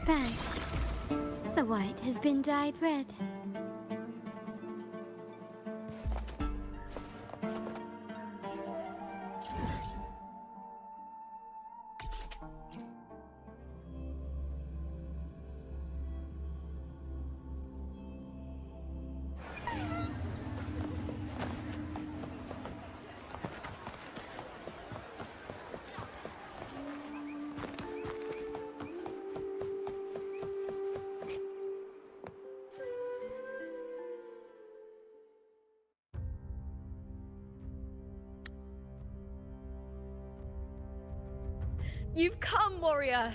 back. The white has been dyed red. You've come, warrior!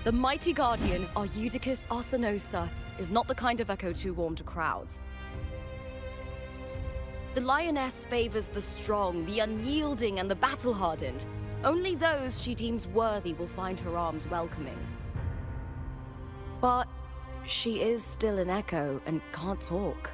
The mighty guardian, Arudicus Arsenosa, is not the kind of echo too warm to crowds. The lioness favors the strong, the unyielding, and the battle-hardened. Only those she deems worthy will find her arms welcoming. But she is still an echo and can't talk.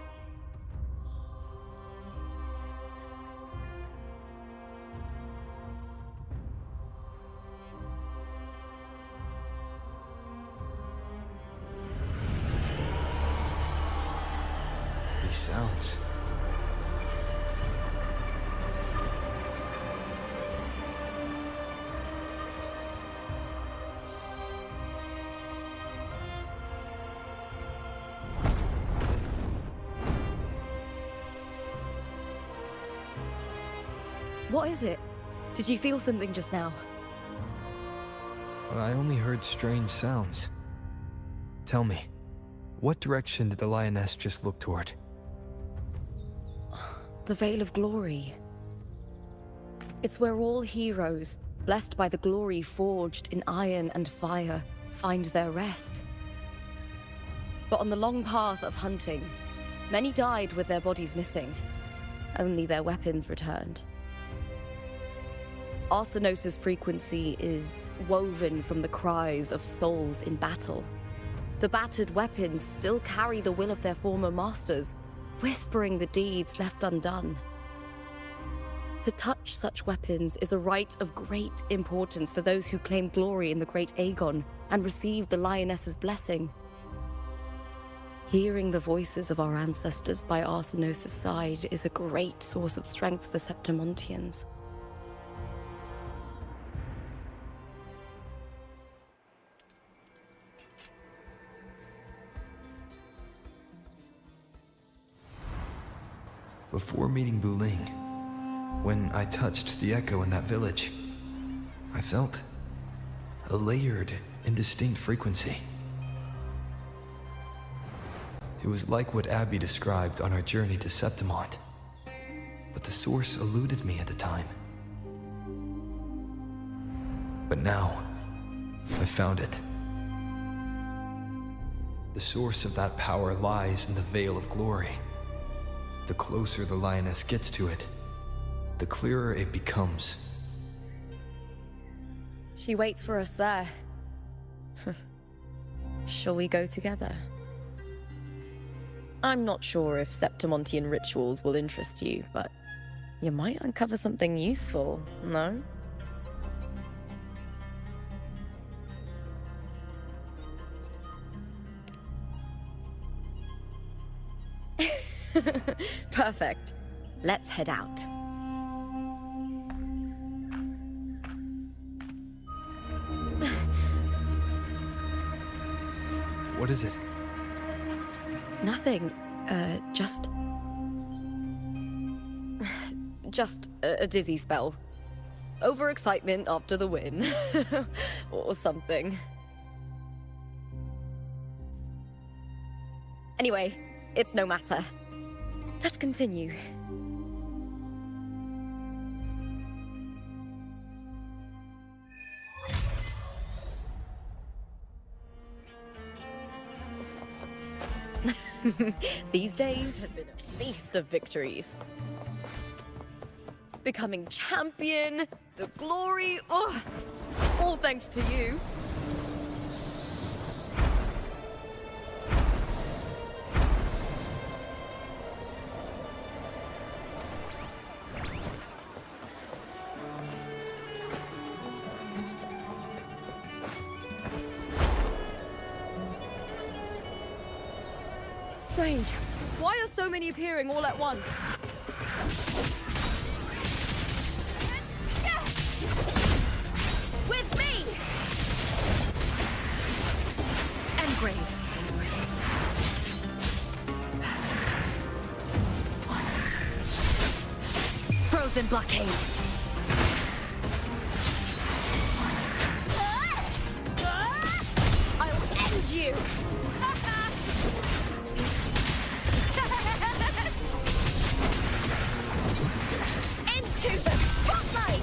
These sounds. What is it? Did you feel something just now? I only heard strange sounds. Tell me, what direction did the lioness just look toward? The Veil of Glory. It's where all heroes, blessed by the glory forged in iron and fire, find their rest. But on the long path of hunting, many died with their bodies missing. Only their weapons returned. Arsenosa's frequency is woven from the cries of souls in battle. The battered weapons still carry the will of their former masters, whispering the deeds left undone. To touch such weapons is a rite of great importance for those who claim glory in the great Aegon and receive the lioness's blessing. Hearing the voices of our ancestors by Arsenosa's side is a great source of strength for Septimontians. Before meeting Buling, when I touched the echo in that village, I felt a layered, indistinct frequency. It was like what Abby described on our journey to Septimont, but the source eluded me at the time. But now, I found it. The source of that power lies in the Veil of Glory. The closer the lioness gets to it, the clearer it becomes. She waits for us there. Shall we go together? I'm not sure if Septimontian rituals will interest you, but you might uncover something useful, no? Perfect. Let's head out. What is it? Nothing. Just a dizzy spell. Overexcitement after the win. Or something. Anyway, it's no matter. Let's continue. These days have been a feast of victories. Becoming champion, the glory, oh, all thanks to you. Strange. Why are so many appearing all at once? With me! Engrave. Frozen blockade. I'll end you! Into the spotlight!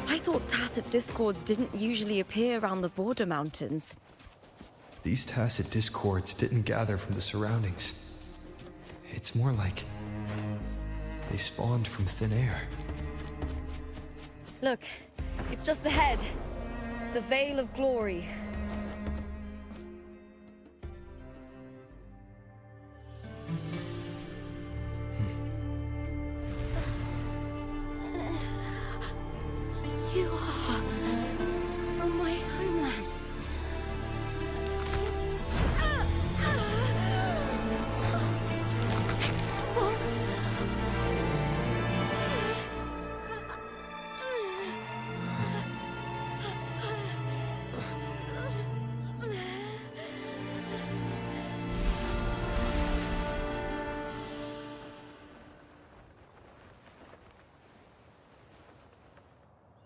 I thought tacit discords didn't usually appear around the border mountains. These tacit discords didn't gather from the surroundings. It's more like they spawned from thin air. Look, it's just ahead. The Veil of Glory. You are from my homeland.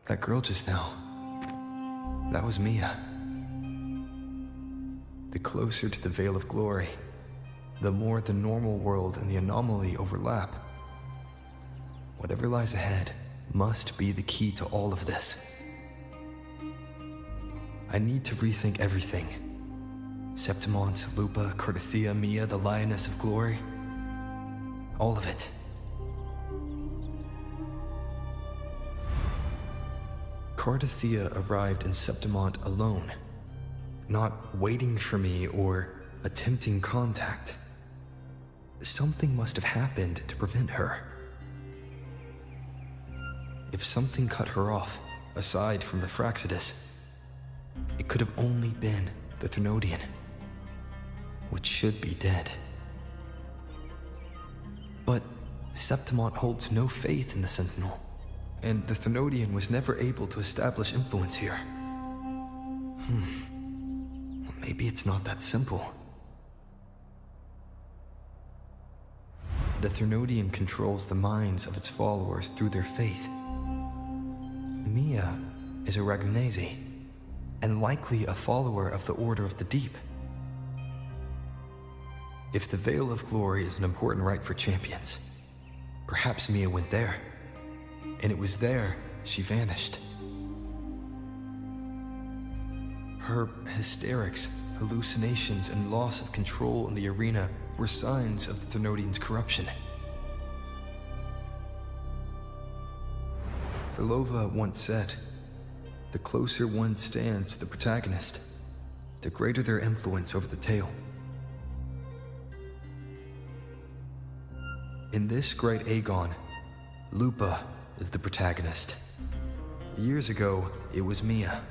That girl just now, that was Mia. The closer to the Veil of Glory, the more the normal world and the anomaly overlap. Whatever lies ahead must be the key to all of this. I need to rethink everything. Septimont, Lupa, Cardathia, Mia, the Lioness of Glory. All of it. Cardathia arrived in Septimont alone, not waiting for me or attempting contact. Something must have happened to prevent her. If something cut her off, aside from the Fraxidus, it could have only been the Thermodian, which should be dead. But Septimont holds no faith in the Sentinel, and the Thermodian was never able to establish influence here. Maybe it's not that simple. The Thermodian controls the minds of its followers through their faith. Mia is a Ragunese, and likely a follower of the Order of the Deep. If the Veil of Glory is an important rite for champions, perhaps Mia went there. And it was there she vanished. Her hysterics, hallucinations, and loss of control in the arena were signs of the Thermodian's corruption. Verlova once said, "The closer one stands to the protagonist, the greater their influence over the tale." In this great Aegon, Lupa is the protagonist. Years ago, it was Mia.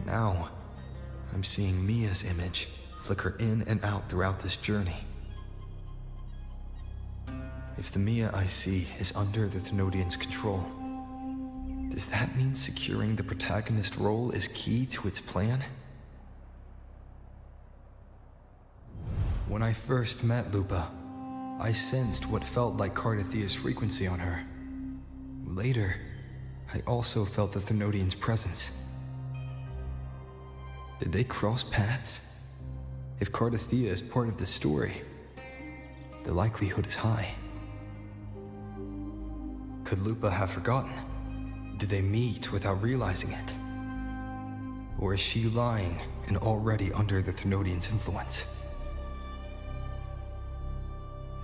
Now, I'm seeing Mia's image flicker in and out throughout this journey. If the Mia I see is under the Thermodian's control, does that mean securing the protagonist role is key to its plan? When I first met Lupa, I sensed what felt like Cardathia's frequency on her. Later, I also felt the Thermodian's presence. Did they cross paths? If Cardathia is part of the story, the likelihood is high. Could Lupa have forgotten? Did they meet without realizing it? Or is she lying and already under the Thermodian's influence?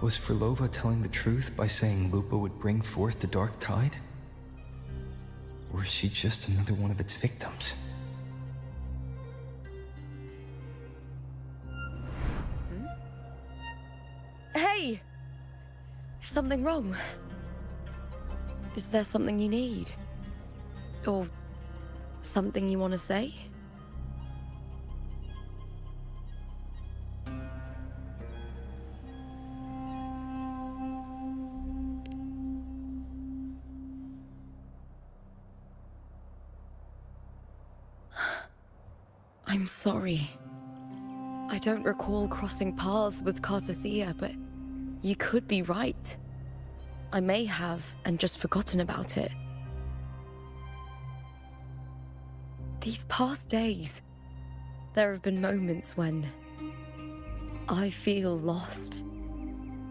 Was Verlova telling the truth by saying Lupa would bring forth the Dark Tide? Or is she just another one of its victims? Hey! Is something wrong? Is there something you need? Or something you want to say? I'm sorry. I don't recall crossing paths with Cartothea, but you could be right. I may have and just forgotten about it. These past days, there have been moments when I feel lost,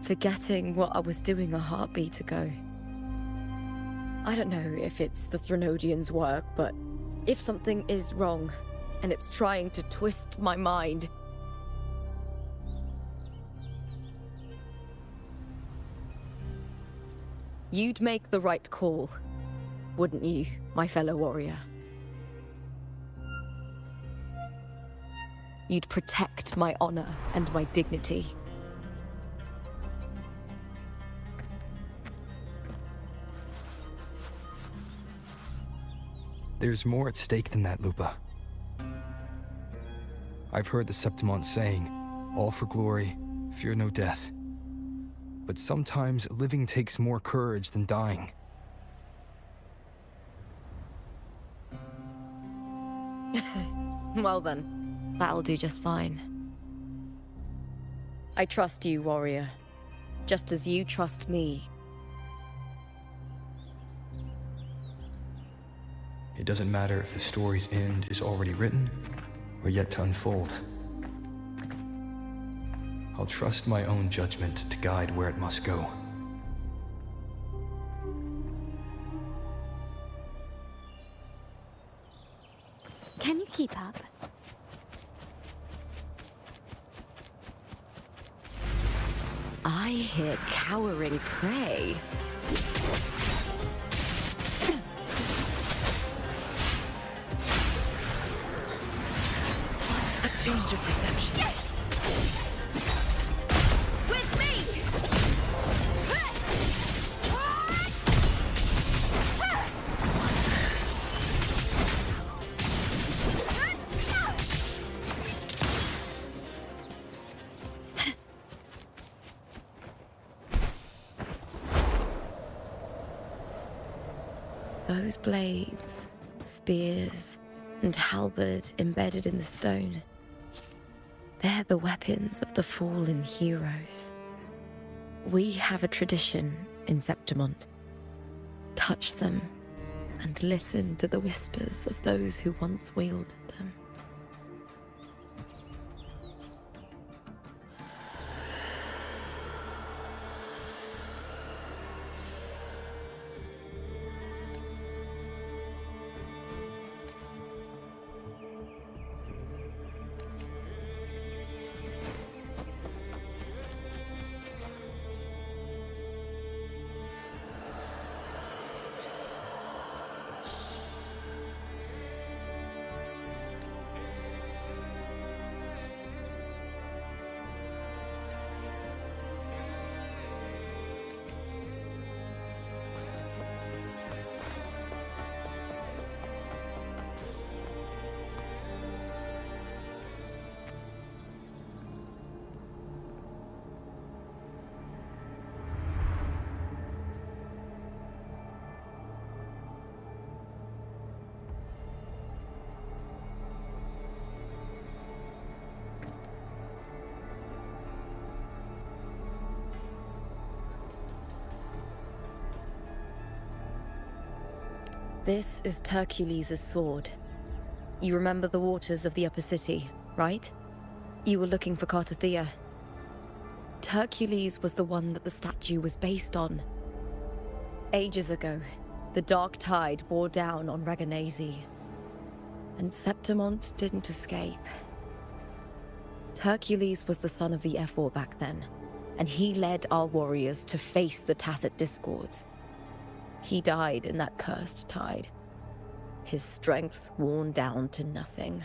forgetting what I was doing a heartbeat ago. I don't know if it's the Threnodians' work, but if something is wrong and it's trying to twist my mind, you'd make the right call, wouldn't you, my fellow warrior? You'd protect my honor and my dignity. There's more at stake than that, Lupa. I've heard the Septimont saying, all for glory, fear no death. But sometimes living takes more courage than dying. Well then, that'll do just fine. I trust you, warrior, just as you trust me. It doesn't matter if the story's end is already written or yet to unfold. I'll trust my own judgment to guide where it must go. Can you keep up? I hear cowering prey. A change of perception. Yes! With me! Those blades, spears, and halberd embedded in the stone. They're the weapons of the fallen heroes. We have a tradition in Septimont. Touch them and listen to the whispers of those who once wielded them. This is Hercules' sword. You remember the waters of the upper city, right? You were looking for Cartothea. Hercules was the one that the statue was based on. Ages ago, the dark tide bore down on Reganese, and Septimont didn't escape. Hercules was the son of the Ephor back then, and he led our warriors to face the Tacit Discords. He died in that cursed tide, his strength worn down to nothing.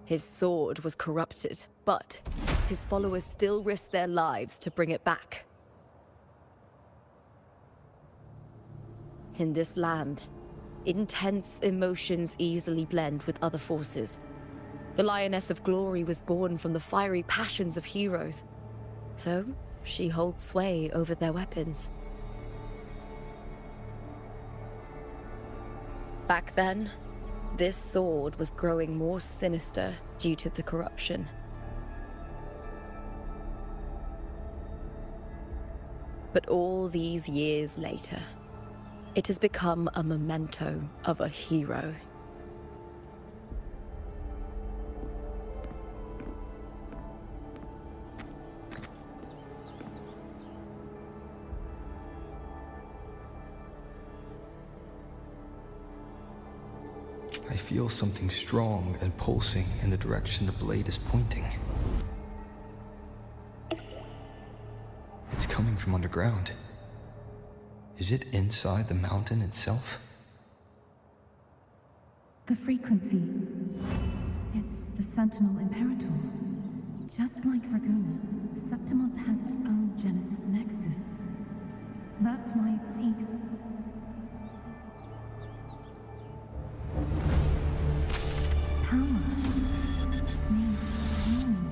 His sword was corrupted, but his followers still risked their lives to bring it back. In this land, intense emotions easily blend with other forces. The Lioness of Glory was born from the fiery passions of heroes, so she holds sway over their weapons. Back then, This sword was growing more sinister due to the corruption. But all these years later, it has become a memento of a hero. I feel something strong and pulsing in the direction the blade is pointing. It's coming from underground. Is it inside the mountain itself? The frequency. It's the Sentinel Imperator. Just like Dragoon, Septimont has its own Genesis Nexus. That's why it seeks... power. Needs home.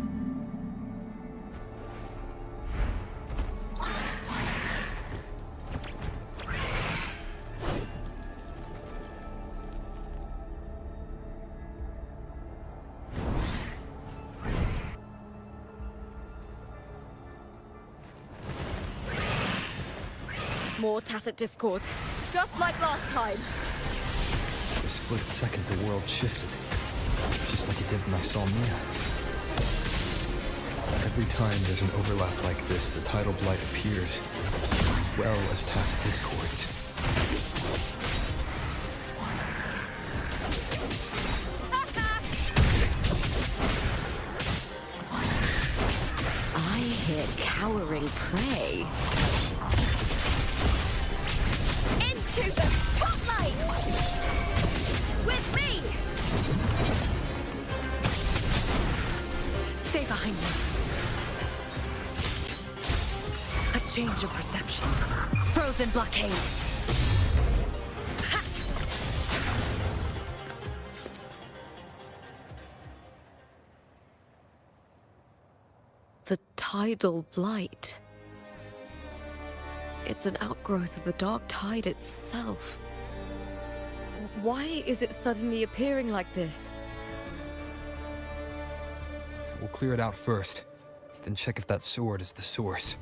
More tacit discords, just like last time. For a split second, the world shifted. Just like it did when I saw Mia. Every time there's an overlap like this, the tidal blight appears, as well as tacit discords. I hear cowering prey. Into the spotlight! With me! Stay behind me. A change of perception. Frozen blockade. Ha! The tidal blight. It's an outgrowth of the dark tide itself. Why is it suddenly appearing like this? We'll clear it out first, then check if that sword is the source.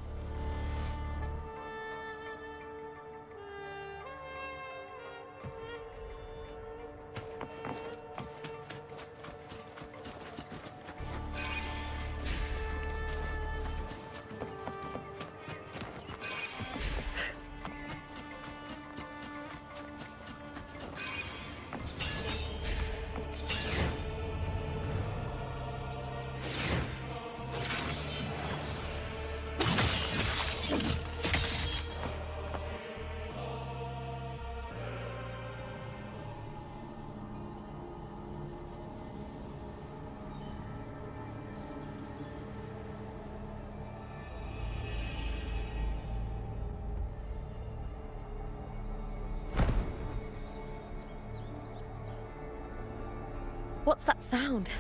What's that sound?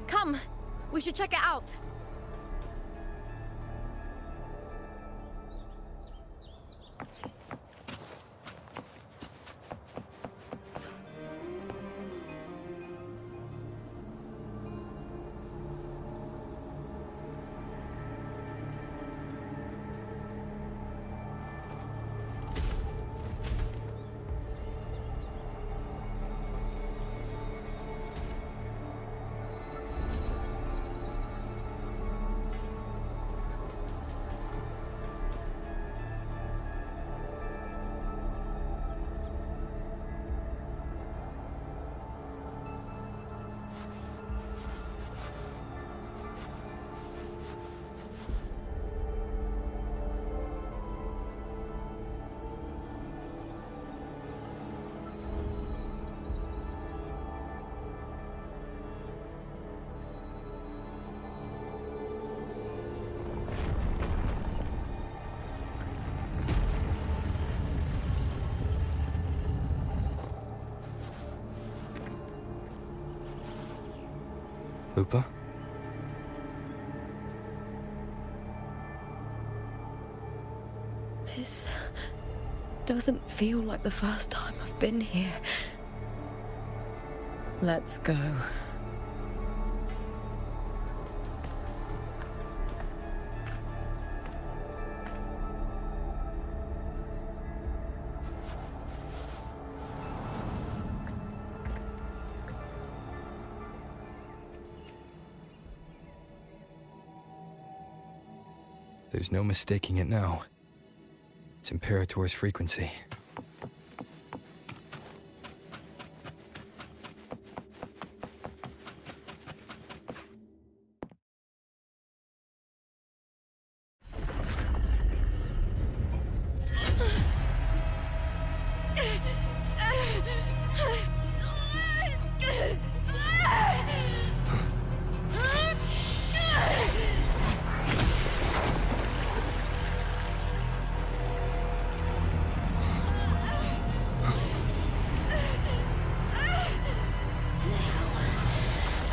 Come, we should check it out. Lupa? This doesn't feel like the first time I've been here. Let's go. There's no mistaking it now. It's Imperator's frequency.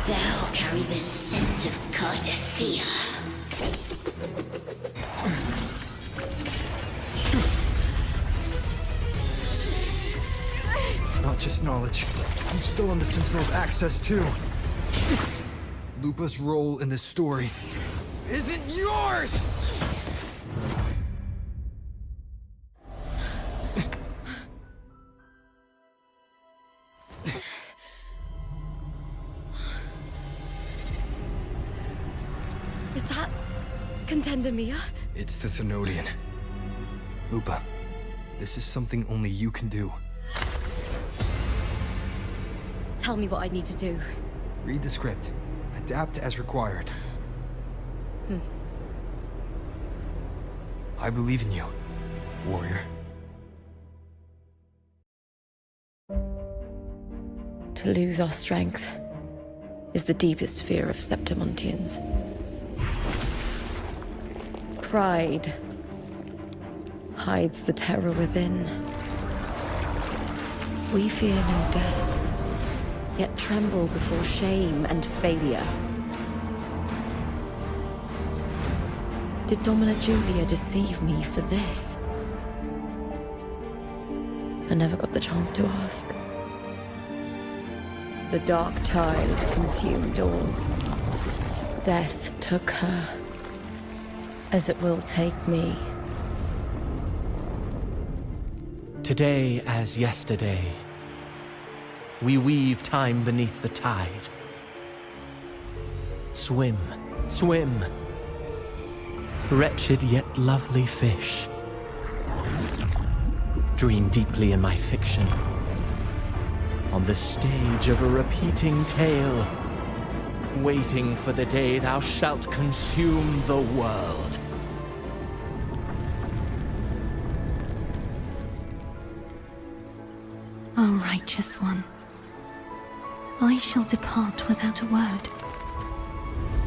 Thou carry the scent of Cardathia. Not just knowledge. I'm still on the Sentinel's access too. Lupa's role in this story isn't yours! Is that Contender Mia? It's the Thenodian. Lupa, this is something only you can do. Tell me what I need to do. Read the script. Adapt as required. I believe in you, warrior. To lose our strength is the deepest fear of Septimontians. Pride hides the terror within. We fear no death, yet tremble before shame and failure. Did Domina Julia deceive me for this? I never got the chance to ask. The dark tide consumed all. Death took her, as it will take me. Today as yesterday, we weave time beneath the tide. Swim, swim, wretched yet lovely fish. Dream deeply in my fiction, on the stage of a repeating tale, waiting for the day thou shalt consume the world. O righteous one, I shall depart without a word.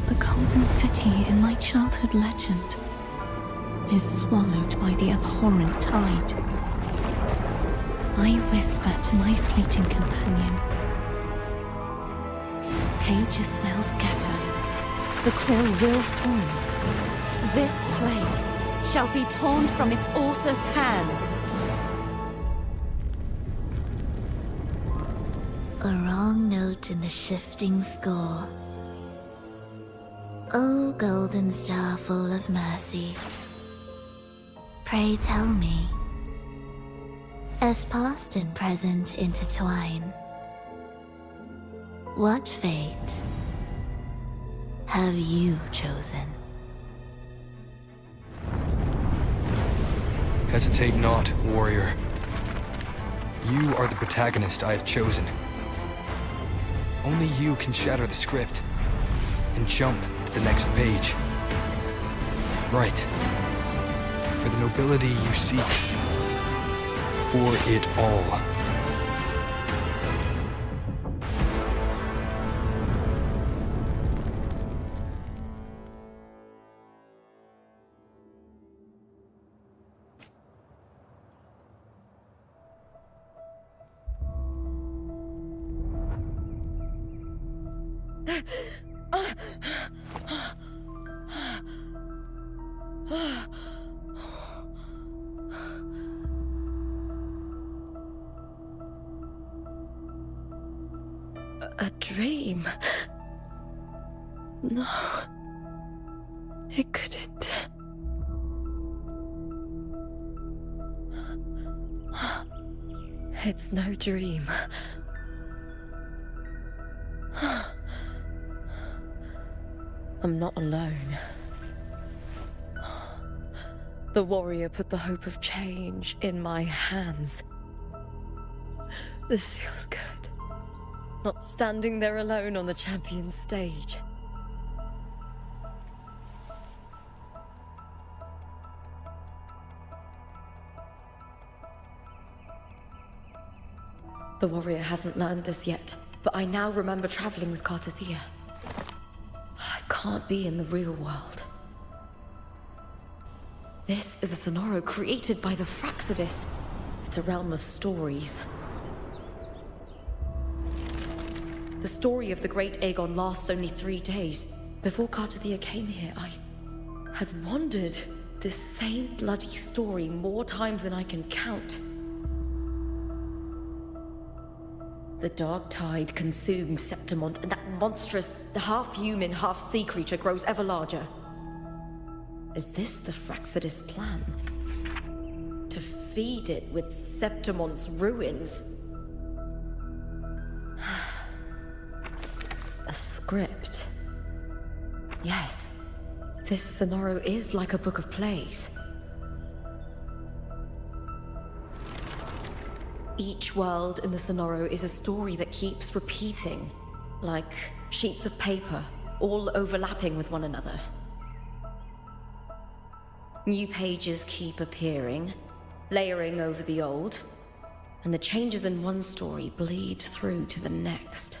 The golden city in my childhood legend is swallowed by the abhorrent tide. I whisper to my fleeting companion. Pages will scatter. The quill will form. This play shall be torn from its author's hands. A wrong note in the shifting score. O golden star full of mercy, pray tell me, as past and present intertwine, what fate have you chosen? Hesitate not, warrior. You are the protagonist I have chosen. Only you can shatter the script and jump to the next page. Right. For the nobility you seek. For it all. A dream? No. It couldn't. It's no dream. I'm not alone. The warrior put the hope of change in my hands. This feels good. Not standing there alone on the champion's stage. The warrior hasn't learned this yet, but I now remember traveling with Cartathea. I can't be in the real world. This is a Sonoro created by the Fraxidus. It's a realm of stories. The story of the Great Aegon lasts only 3 days. Before Cartathea came here, I had wandered this same bloody story more times than I can count. The dark tide consumes Septimont, and that monstrous, half-human, half-sea creature grows ever larger. Is this the Fraxidus plan? To feed it with Septimont's ruins? A script. Yes, this Sonoro is like a book of plays. Each world in the Sonoro is a story that keeps repeating, like sheets of paper, all overlapping with one another. New pages keep appearing, layering over the old, and the changes in one story bleed through to the next.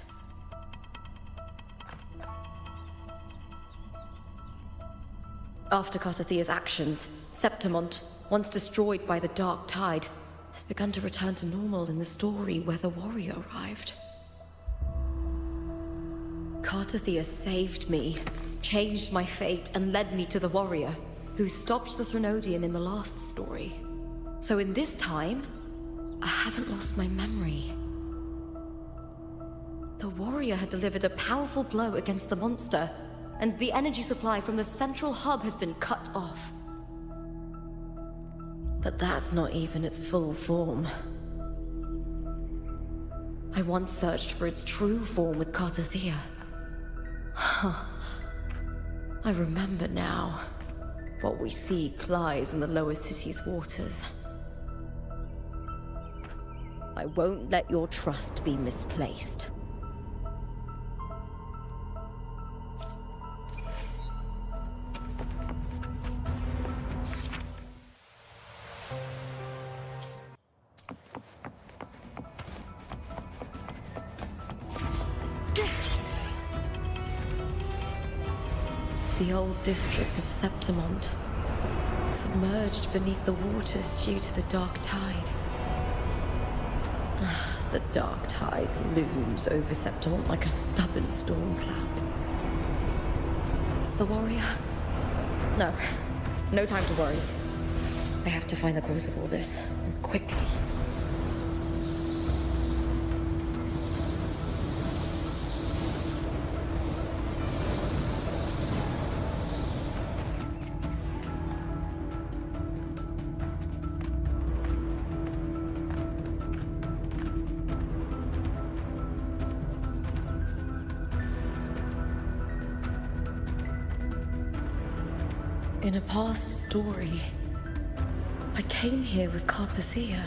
After Cartathea's actions, Septimont, once destroyed by the dark tide, has begun to return to normal in the story where the warrior arrived. Cartathea saved me, changed my fate, and led me to the warrior, who stopped the Threnodian in the last story. So in this time, I haven't lost my memory. The warrior had delivered a powerful blow against the monster, and the energy supply from the central hub has been cut off. But that's not even its full form. I once searched for its true form with Cartathea. I remember now. What we seek lies in the lower city's waters. I won't let your trust be misplaced. The old district of Septimont, submerged beneath the waters due to the dark tide. The dark tide looms over Septimont like a stubborn storm cloud. It's the warrior? No. No time to worry. I have to find the cause of all this, and quickly. In a past story, I came here with Cartathea.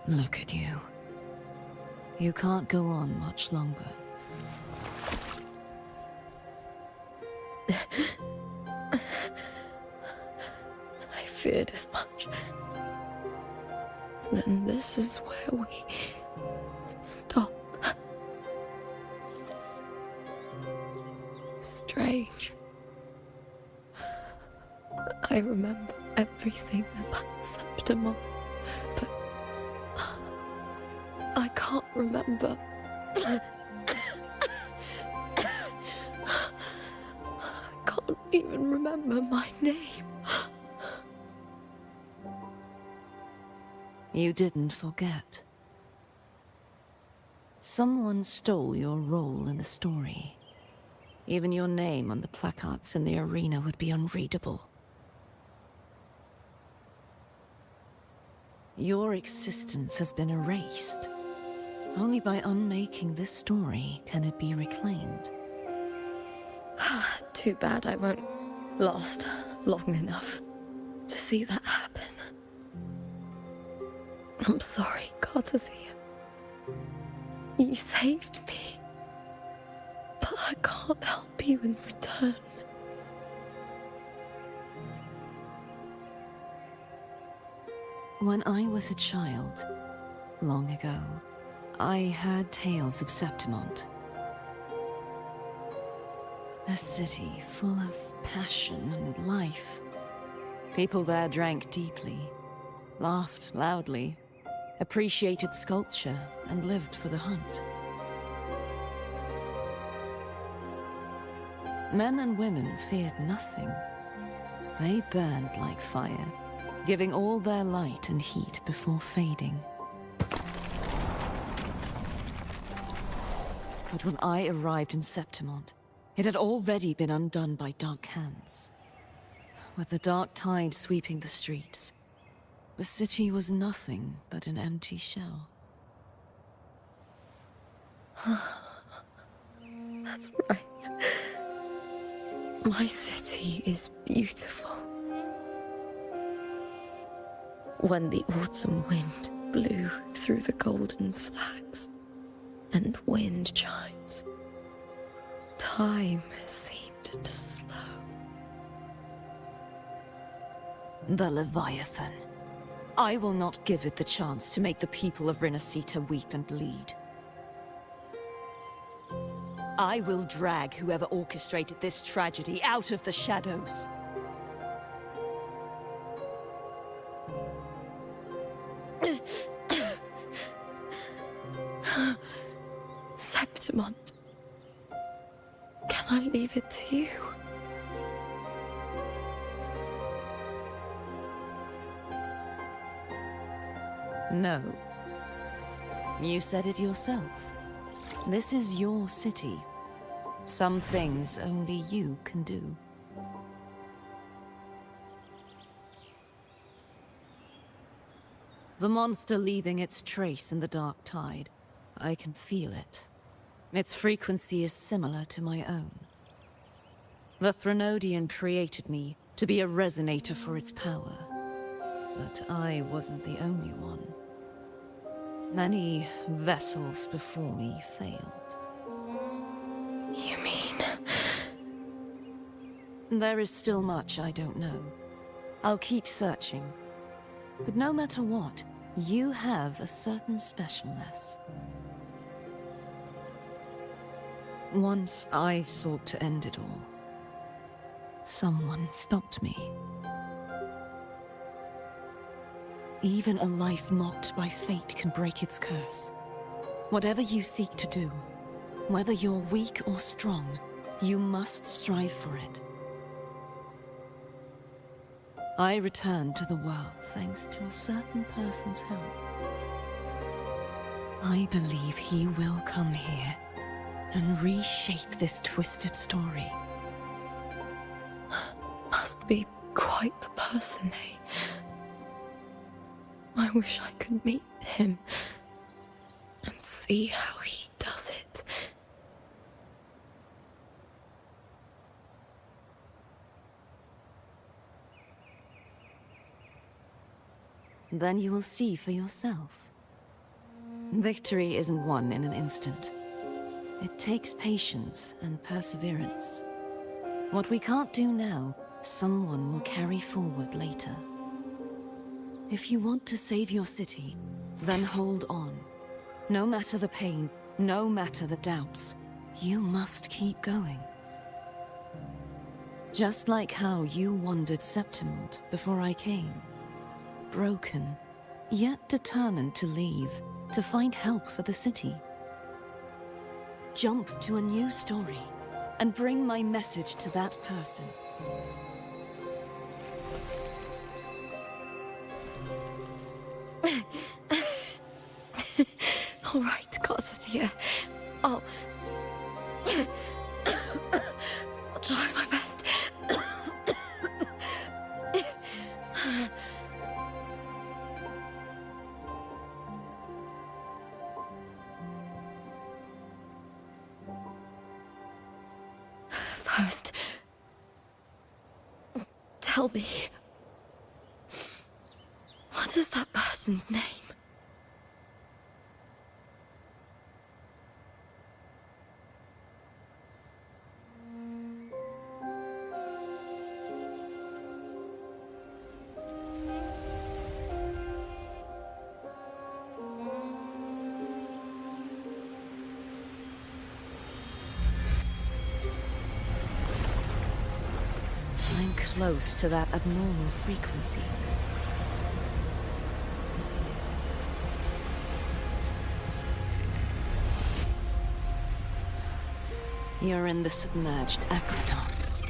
Look at you. You can't go on much longer. I feared as much. Then this is where we stop. Strange. I remember everything about Septimon, but I can't remember. I can't even remember my name. You didn't forget. Someone stole your role in the story. Even your name on the placards in the arena would be unreadable. Your existence has been erased. Only by unmaking this story can it be reclaimed. Too bad I won't last long enough to see that happen. I'm sorry, Cartathea. You saved me. But I can't help you in return. When I was a child, long ago, I heard tales of Septimont. A city full of passion and life. People there drank deeply, laughed loudly, appreciated sculpture, and lived for the hunt. Men and women feared nothing. They burned like fire, giving all their light and heat before fading. But when I arrived in Septimont, it had already been undone by dark hands. With the dark tide sweeping the streets, the city was nothing but an empty shell. That's right. My city is beautiful. When the autumn wind blew through the golden flags and wind chimes, time seemed to slow. The Leviathan. I will not give it the chance to make the people of Rinasita weep and bleed. I will drag whoever orchestrated this tragedy out of the shadows. Septimont. Can I leave it to you? No. You said it yourself. This is your city. Some things only you can do. The monster leaving its trace in the dark tide. I can feel it. Its frequency is similar to my own. The Threnodian created me to be a resonator for its power. But I wasn't the only one. Many vessels before me failed. You mean... There is still much I don't know. I'll keep searching. But no matter what, you have a certain specialness. Once I sought to end it all. Someone stopped me. Even a life mocked by fate can break its curse. Whatever you seek to do, whether you're weak or strong, you must strive for it. I returned to the world thanks to a certain person's help. I believe he will come here and reshape this twisted story. Must be quite the person, eh? I wish I could meet him and see how he does it. Then you will see for yourself. Victory isn't won in an instant. It takes patience and perseverance. What we can't do now, someone will carry forward later. If you want to save your city, then hold on. No matter the pain, no matter the doubts, you must keep going. Just like how you wandered Septimont before I came. Broken, yet determined to leave, to find help for the city. Jump to a new story, and bring my message to that person. All right, Garcia. I'll try my best. First, tell me, what is that person's name? I'm close to that abnormal frequency. You're in the submerged aqueducts.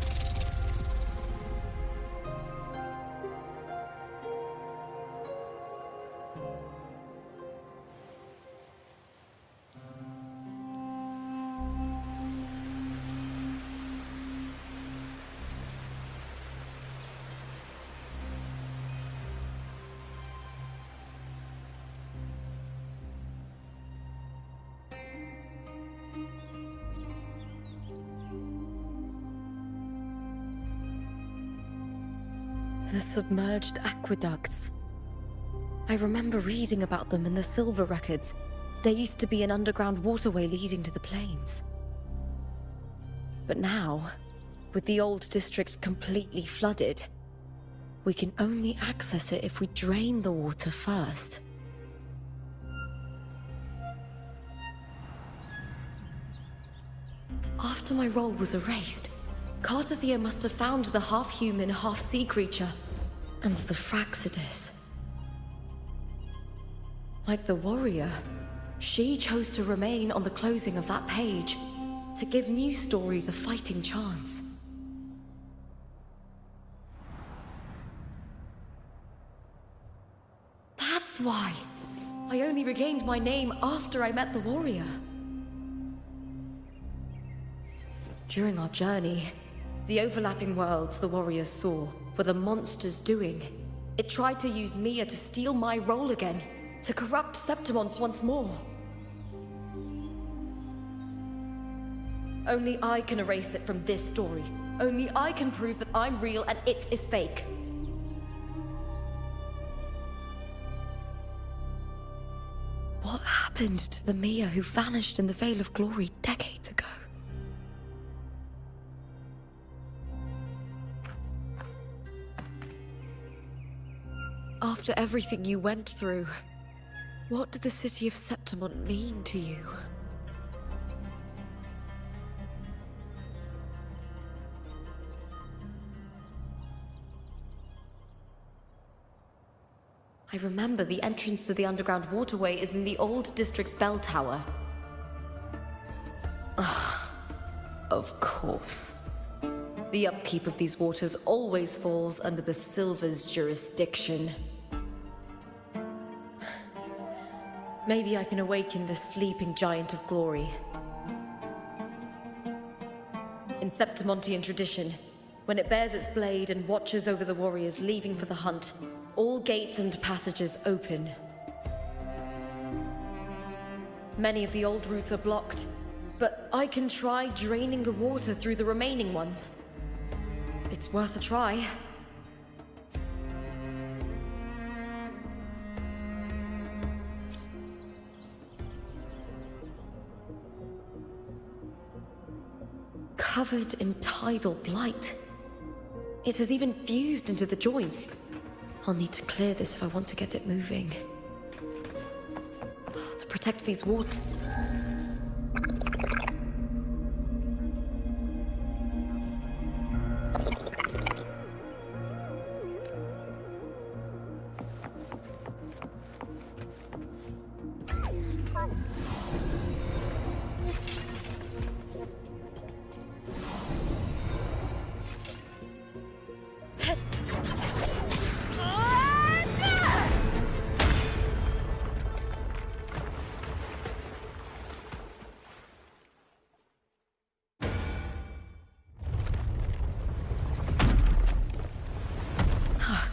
The submerged aqueducts. I remember reading about them in the Silver records. There used to be an underground waterway leading to the plains. But now, with the old district completely flooded, we can only access it if we drain the water first. After my role was erased, Cartathea must have found the half-human, half-sea creature, and the Fraxidus. Like the warrior, she chose to remain on the closing of that page, to give new stories a fighting chance. That's why I only regained my name after I met the warrior. During our journey, the overlapping worlds the warriors saw were the monsters doing. It tried to use Mia to steal my role again, to corrupt Septimont once more. Only I can erase it from this story. Only I can prove that I'm real and it is fake. What happened to the Mia who vanished in the Veil of Glory decades ago? After everything you went through, what did the city of Septimont mean to you? I remember the entrance to the underground waterway is in the old district's bell tower. Ah, of course. The upkeep of these waters always falls under the Silver's jurisdiction. Maybe I can awaken the sleeping giant of glory. In Septimontian tradition, when it bears its blade and watches over the warriors leaving for the hunt, all gates and passages open. Many of the old routes are blocked, but I can try draining the water through the remaining ones. It's worth a try. covered in tidal blight. It has even fused into the joints. I'll need to clear this if I want to get it moving. To protect these walls.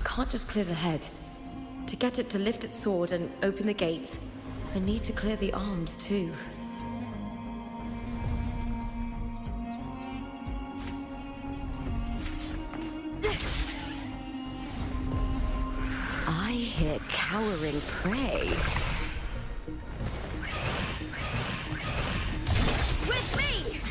Can't just clear the head. To get it to lift its sword and open the gates, I need to clear the arms too. I hear cowering prey. With me!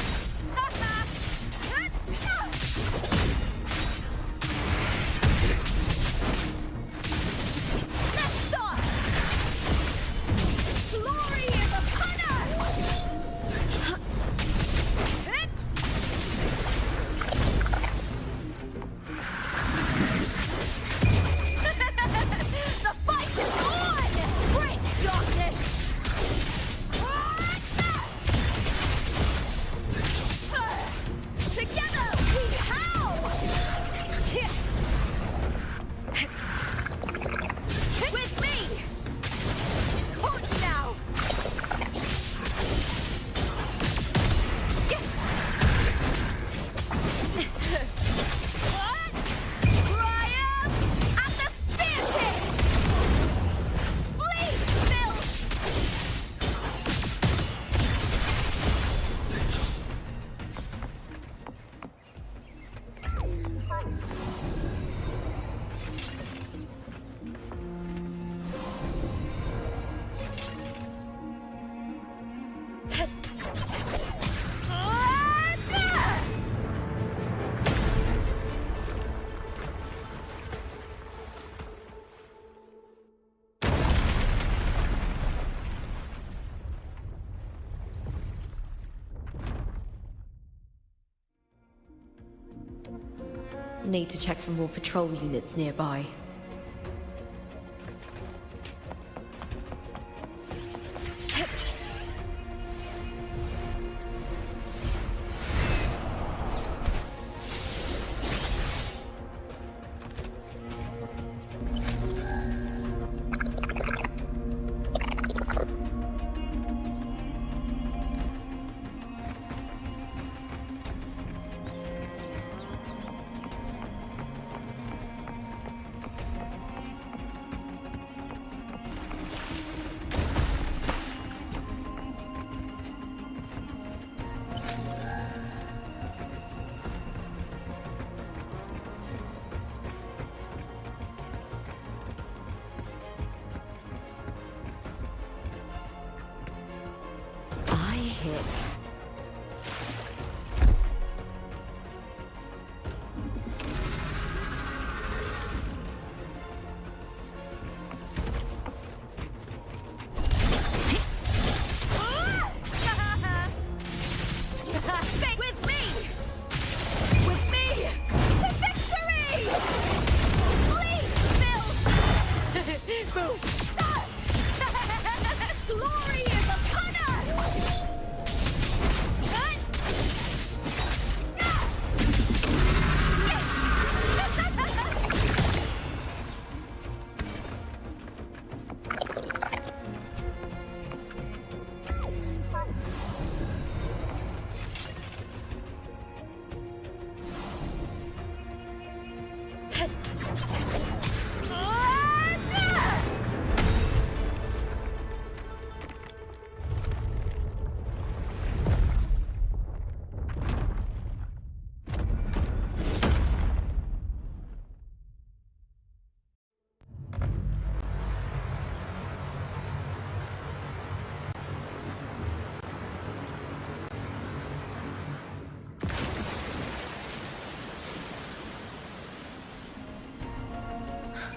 Need to check for more patrol units nearby.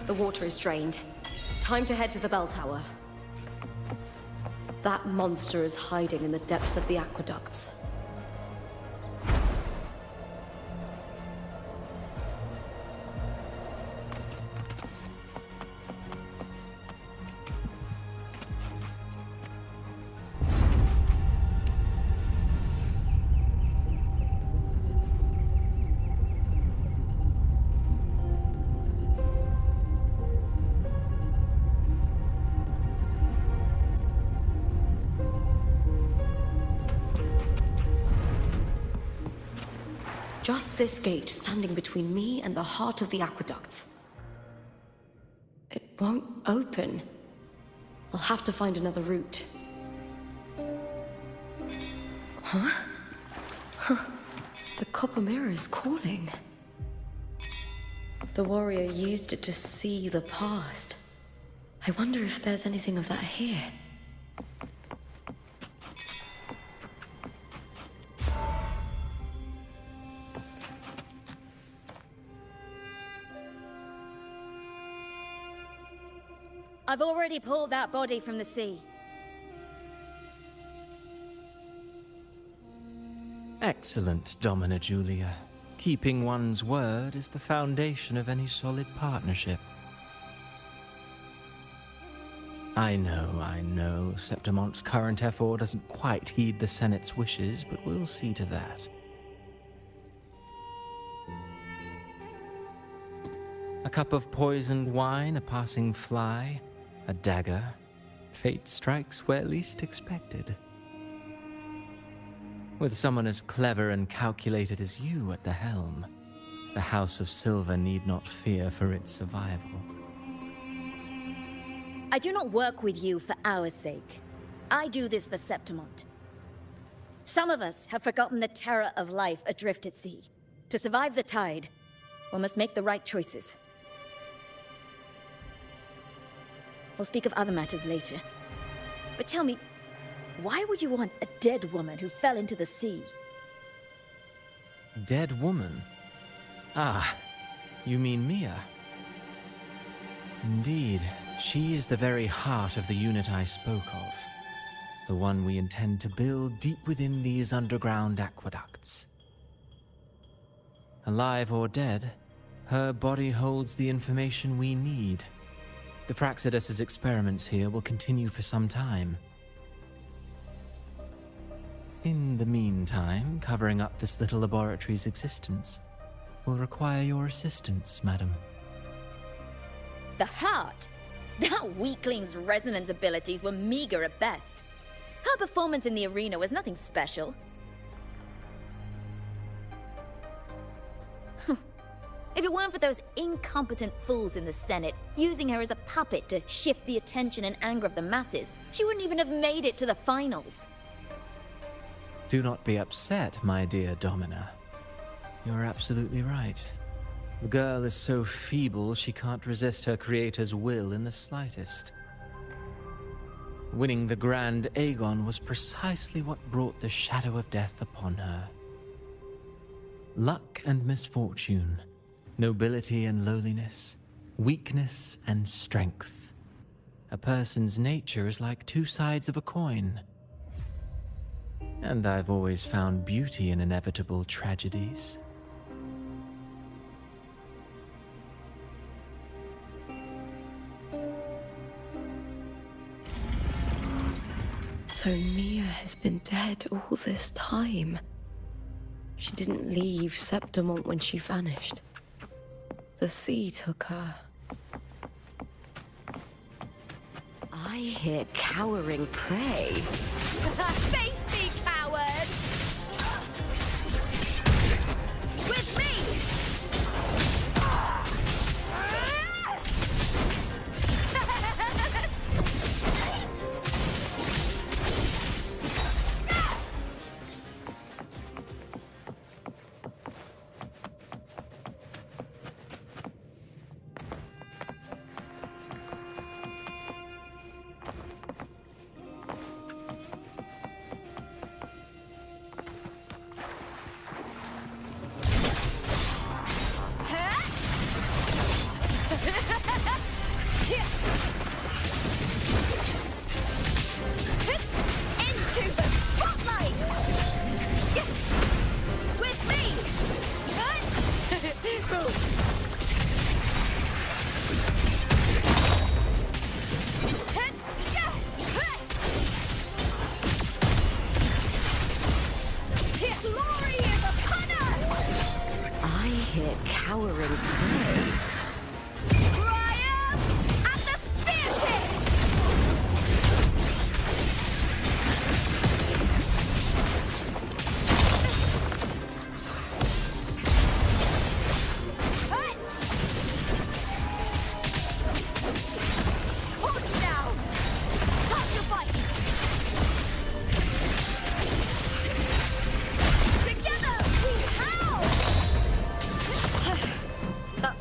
The water is drained. Time to head to the bell tower. That monster is hiding in the depths of the aqueducts. Just this gate standing between me and the heart of the aqueducts. It won't open. I'll have to find another route. Huh? The copper mirror is calling. The warrior used it to see the past. I wonder if there's anything of that here. I've already pulled that body from the sea. Excellent, Domina Julia. Keeping one's word is the foundation of any solid partnership. I know, Septimonte's current effort doesn't quite heed the Senate's wishes, but we'll see to that. A cup of poisoned wine, a passing fly, a dagger. Fate strikes where least expected. With someone as clever and calculated as you at the helm, the House of Silver need not fear for its survival. I do not work with you for our sake. I do this for Septimont. Some of us have forgotten the terror of life adrift at sea. To survive the tide, one must make the right choices. We'll speak of other matters later. But tell me, why would you want a dead woman who fell into the sea? Dead woman? Ah, you mean Mia? Indeed, she is the very heart of the unit I spoke of. The one we intend to build deep within these underground aqueducts. Alive or dead, her body holds the information we need. The Fraxidus's experiments here will continue for some time. In the meantime, covering up this little laboratory's existence will require your assistance, madam. The heart? That weakling's resonance abilities were meager at best. Her performance in the arena was nothing special. If it weren't for those incompetent fools in the Senate, using her as a puppet to shift the attention and anger of the masses, she wouldn't even have made it to the finals. Do not be upset, my dear Domina. You're absolutely right. The girl is so feeble she can't resist her creator's will in the slightest. Winning the Grand Aegon was precisely what brought the shadow of death upon her. Luck and misfortune, nobility and lowliness, weakness and strength. A person's nature is like two sides of a coin. And I've always found beauty in inevitable tragedies. So Mia has been dead all this time. She didn't leave Septimont when she vanished. The sea took her. I hear cowering prey. Face me, coward! With me!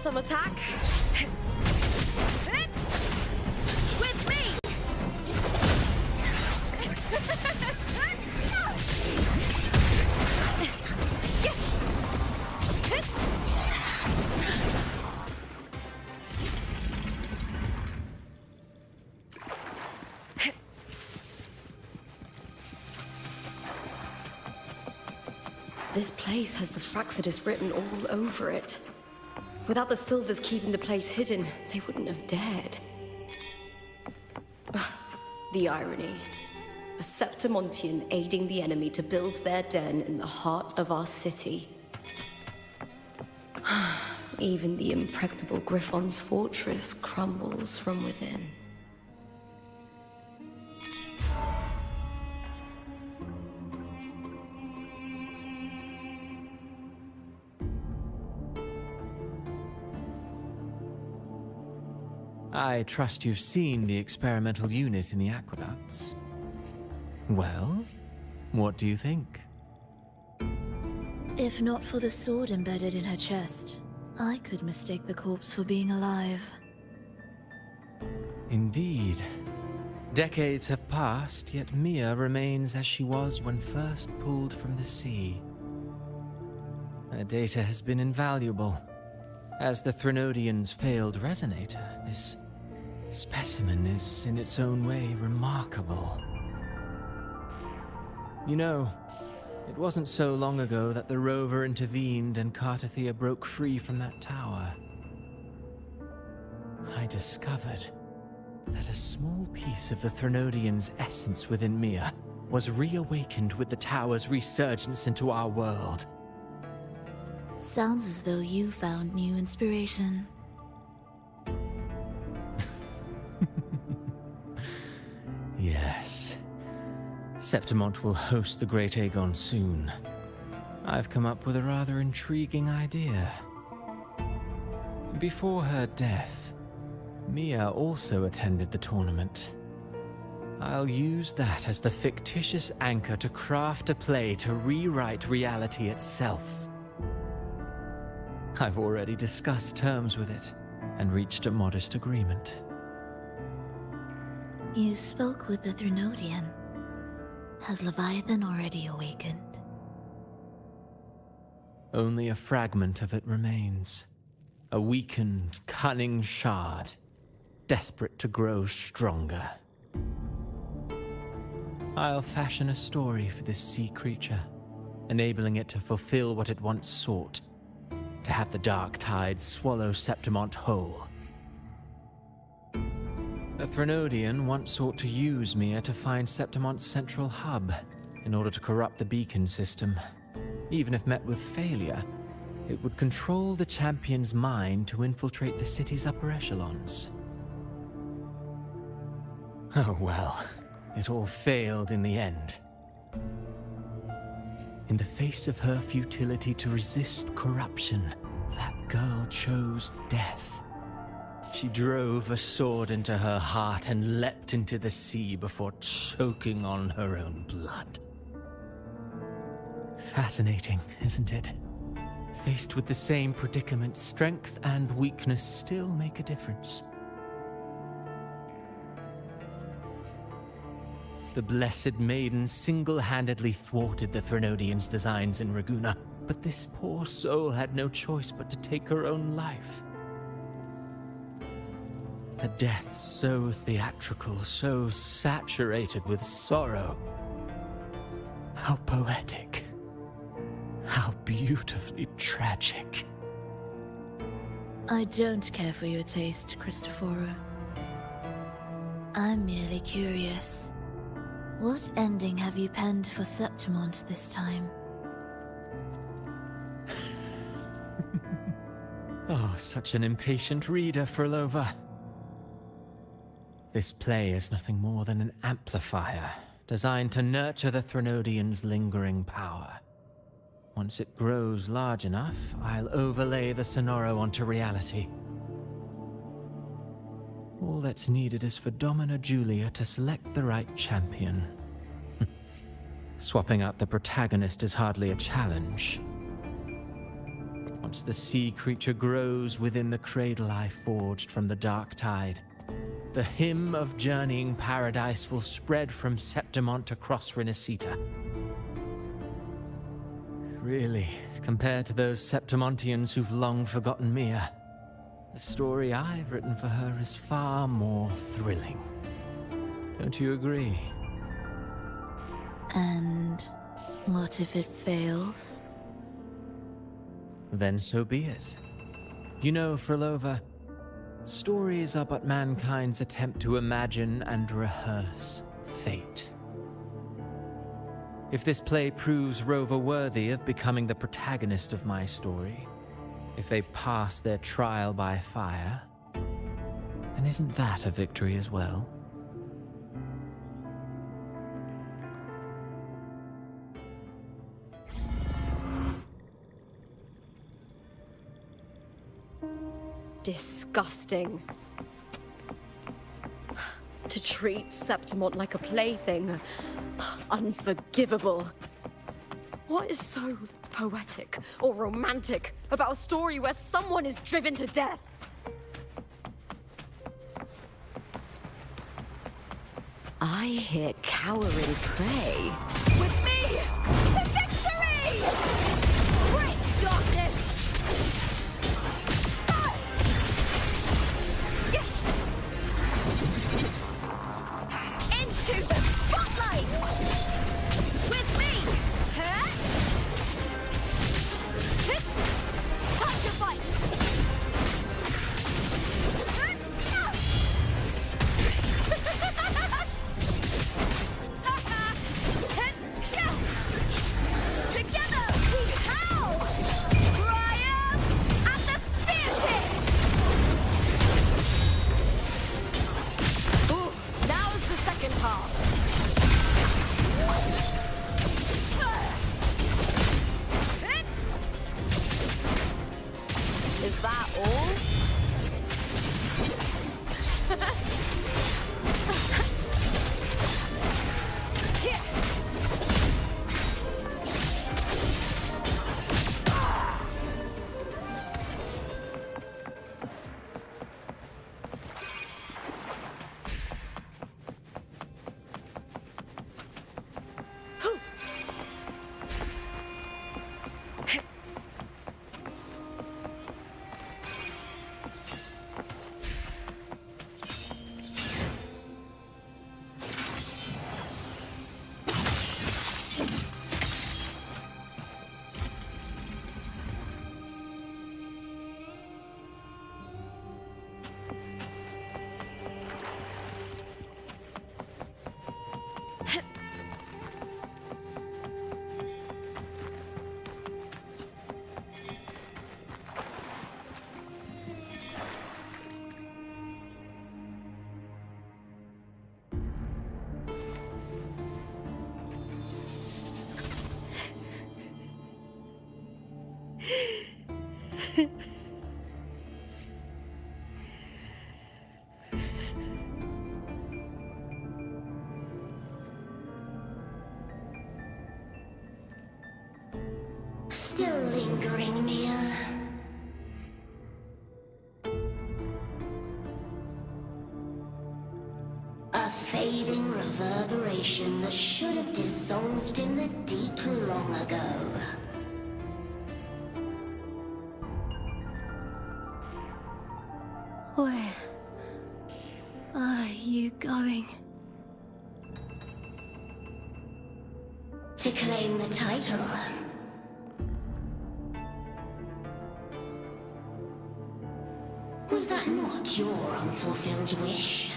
some attack. With me! This place has the Fraxidus written all over it. Without the Silvers keeping the place hidden, they wouldn't have dared. Ugh, the irony. A Septimontian aiding the enemy to build their den in the heart of our city. Even the impregnable Griffon's fortress crumbles from within. I trust you've seen the experimental unit in the aqueducts. Well, what do you think? If not for the sword embedded in her chest, I could mistake the corpse for being alive. Indeed. Decades have passed, yet Mia remains as she was when first pulled from the sea. Her data has been invaluable. As the Threnodian's failed resonator, this specimen is in its own way remarkable. You know, it wasn't so long ago that the rover intervened and Cartathea broke free from that tower. I discovered that a small piece of the Threnodian's essence within Mia was reawakened with the tower's resurgence into our world. Sounds as though you found new inspiration. Yes. Septimont will host the Great Aegon soon. I've come up with a rather intriguing idea. Before her death, Mia also attended the tournament. I'll use that as the fictitious anchor to craft a play to rewrite reality itself. I've already discussed terms with it and reached a modest agreement. You spoke with the Threnodian. Has Leviathan already awakened? Only a fragment of it remains. A weakened, cunning shard, desperate to grow stronger. I'll fashion a story for this sea creature, enabling it to fulfill what it once sought, to have the dark tides swallow Septimont whole. The Threnodian once sought to use Mia to find Septimont's central hub in order to corrupt the beacon system. Even if met with failure, it would control the champion's mind to infiltrate the city's upper echelons. Oh well, it all failed in the end. In the face of her futility to resist corruption, that girl chose death. She drove a sword into her heart and leapt into the sea before choking on her own blood. Fascinating, isn't it? Faced with the same predicament, strength and weakness still make a difference. The Blessed Maiden single-handedly thwarted the Threnodian's designs in Raguna, but this poor soul had no choice but to take her own life. A death so theatrical, so saturated with sorrow. How poetic. How beautifully tragic. I don't care for your taste, Cristoforo. I'm merely curious. What ending have you penned for Septimont this time? Oh, such an impatient reader, Frolova. This play is nothing more than an amplifier, designed to nurture the Threnodian's lingering power. Once it grows large enough, I'll overlay the Sonoro onto reality. All that's needed is for Domina Julia to select the right champion. Swapping out the protagonist is hardly a challenge. once the sea creature grows within the cradle I forged from the dark tide, the hymn of journeying paradise will spread from Septimont across Renacita. Really, compared to those Septimontians who've long forgotten Mia, the story I've written for her is far more thrilling. Don't you agree? And what if it fails? Then so be it. You know, Frolova, stories are but mankind's attempt to imagine and rehearse fate. If this play proves Rover worthy of becoming the protagonist of my story, if they pass their trial by fire, then isn't that a victory as well? Disgusting. To treat Septimont like a plaything. Unforgivable. What is so poetic or romantic about a story where someone is driven to death? I hear cowering prey. With me! To victory! Break darkness! Into the spotlight! With me! Huh? Time to fight! Together we howl! Triumph at the spear tip! Ooh, now's the second half. Is that all? Here. Still lingering, Mia. A fading reverberation that should have dissolved in the deep long ago. Where are you going? To claim the title. Was that not your unfulfilled wish?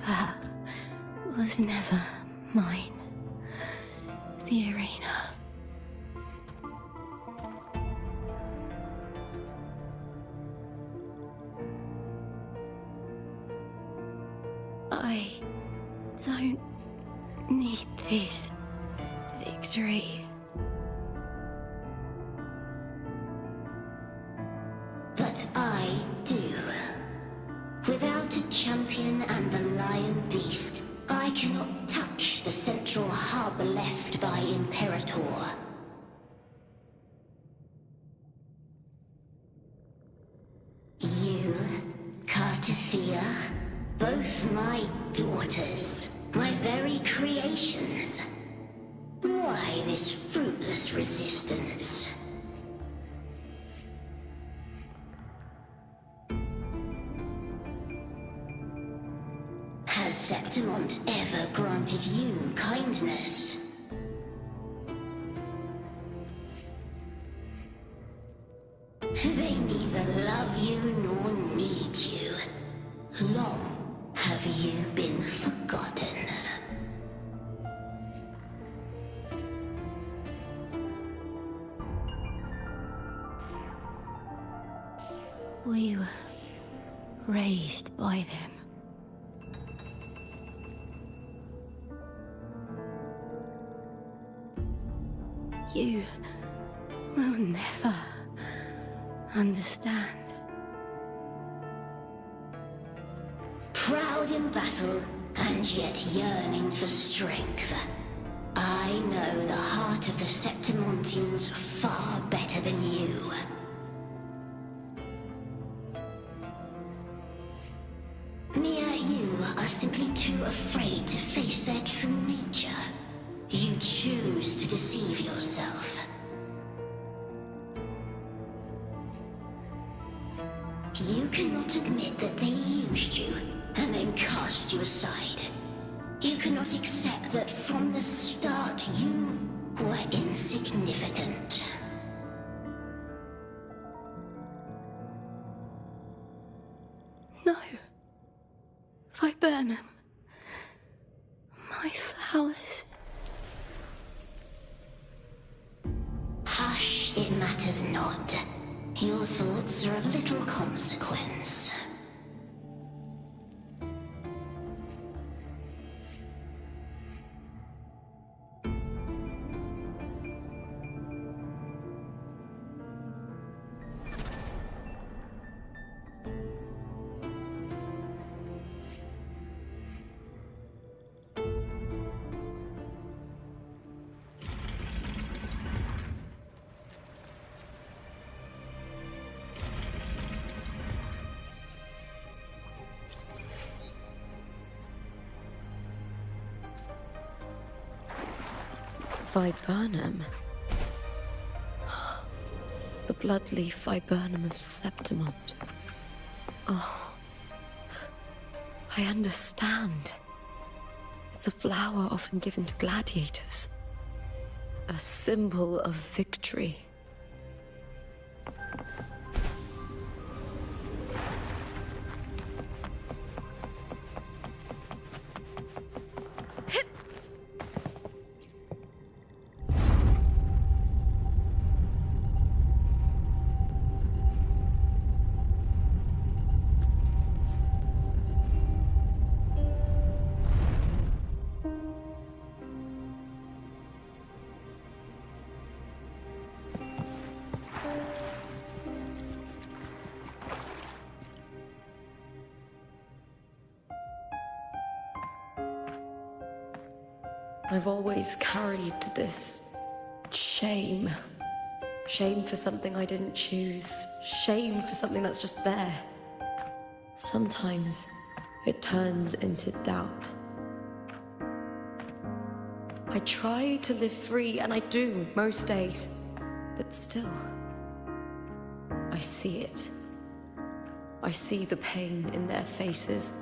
That was never mine. The arena. I don't need this victory. But I do. Without a champion and by Imperator. You, Cartathea, both my daughters, my very creations. Why this fruitless resistance? Has Septimont ever granted you kindness? They neither love you nor need you. Long have you been forgotten. We were raised by them. You will never understand. Proud in battle, and yet yearning for strength. I know the heart of the Septimontians far better than you. Mia, you are simply too afraid to face their true nature. You choose to deceive yourself. You cannot admit that they used you, and then cast you aside. You cannot accept that from the start you were insignificant. No. Viburnum. My flowers. Hush, it matters not. Your thoughts are of little consequence. Viburnum. The bloodleaf viburnum of Septimont. Oh. I understand. It's a flower often given to gladiators. A symbol of victory. I've always carried this shame. Shame for something I didn't choose. Shame for something that's just there. Sometimes it turns into doubt. I try to live free, and I do most days. But still, I see it. I see the pain in their faces.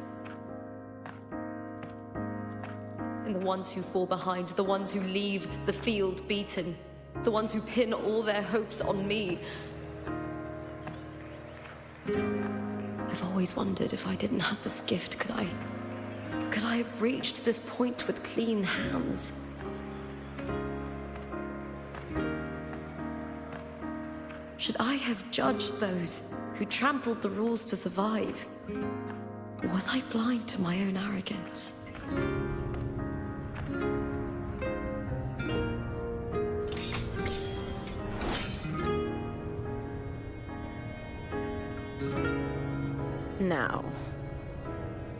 In the ones who fall behind, the ones who leave the field beaten, the ones who pin all their hopes on me. I've always wondered if I didn't have this gift, could I have reached this point with clean hands? Should I have judged those who trampled the rules to survive? Or was I blind to my own arrogance? Now,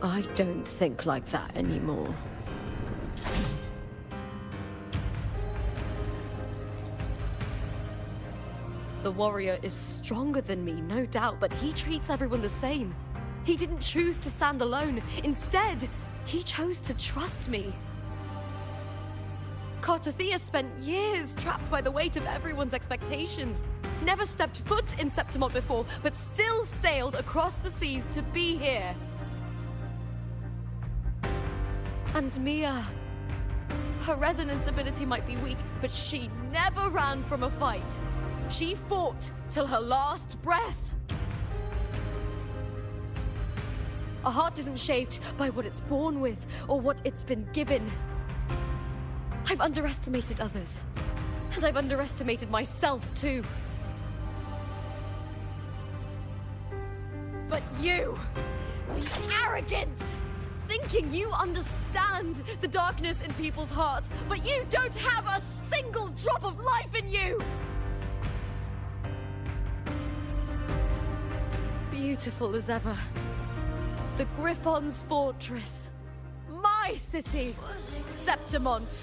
I don't think like that anymore. The warrior is stronger than me, no doubt, but he treats everyone the same. He didn't choose to stand alone. Instead, he chose to trust me. Cartothea spent years trapped by the weight of everyone's expectations. Never stepped foot in Septimont before, but still sailed across the seas to be here. And Mia... her resonance ability might be weak, but she never ran from a fight. She fought till her last breath. A heart isn't shaped by what it's born with or what it's been given. I've underestimated others, and I've underestimated myself too. But you, the arrogance! Thinking you understand the darkness in people's hearts, but you don't have a single drop of life in you! Beautiful as ever. The Griffon's fortress. My city, Septimont.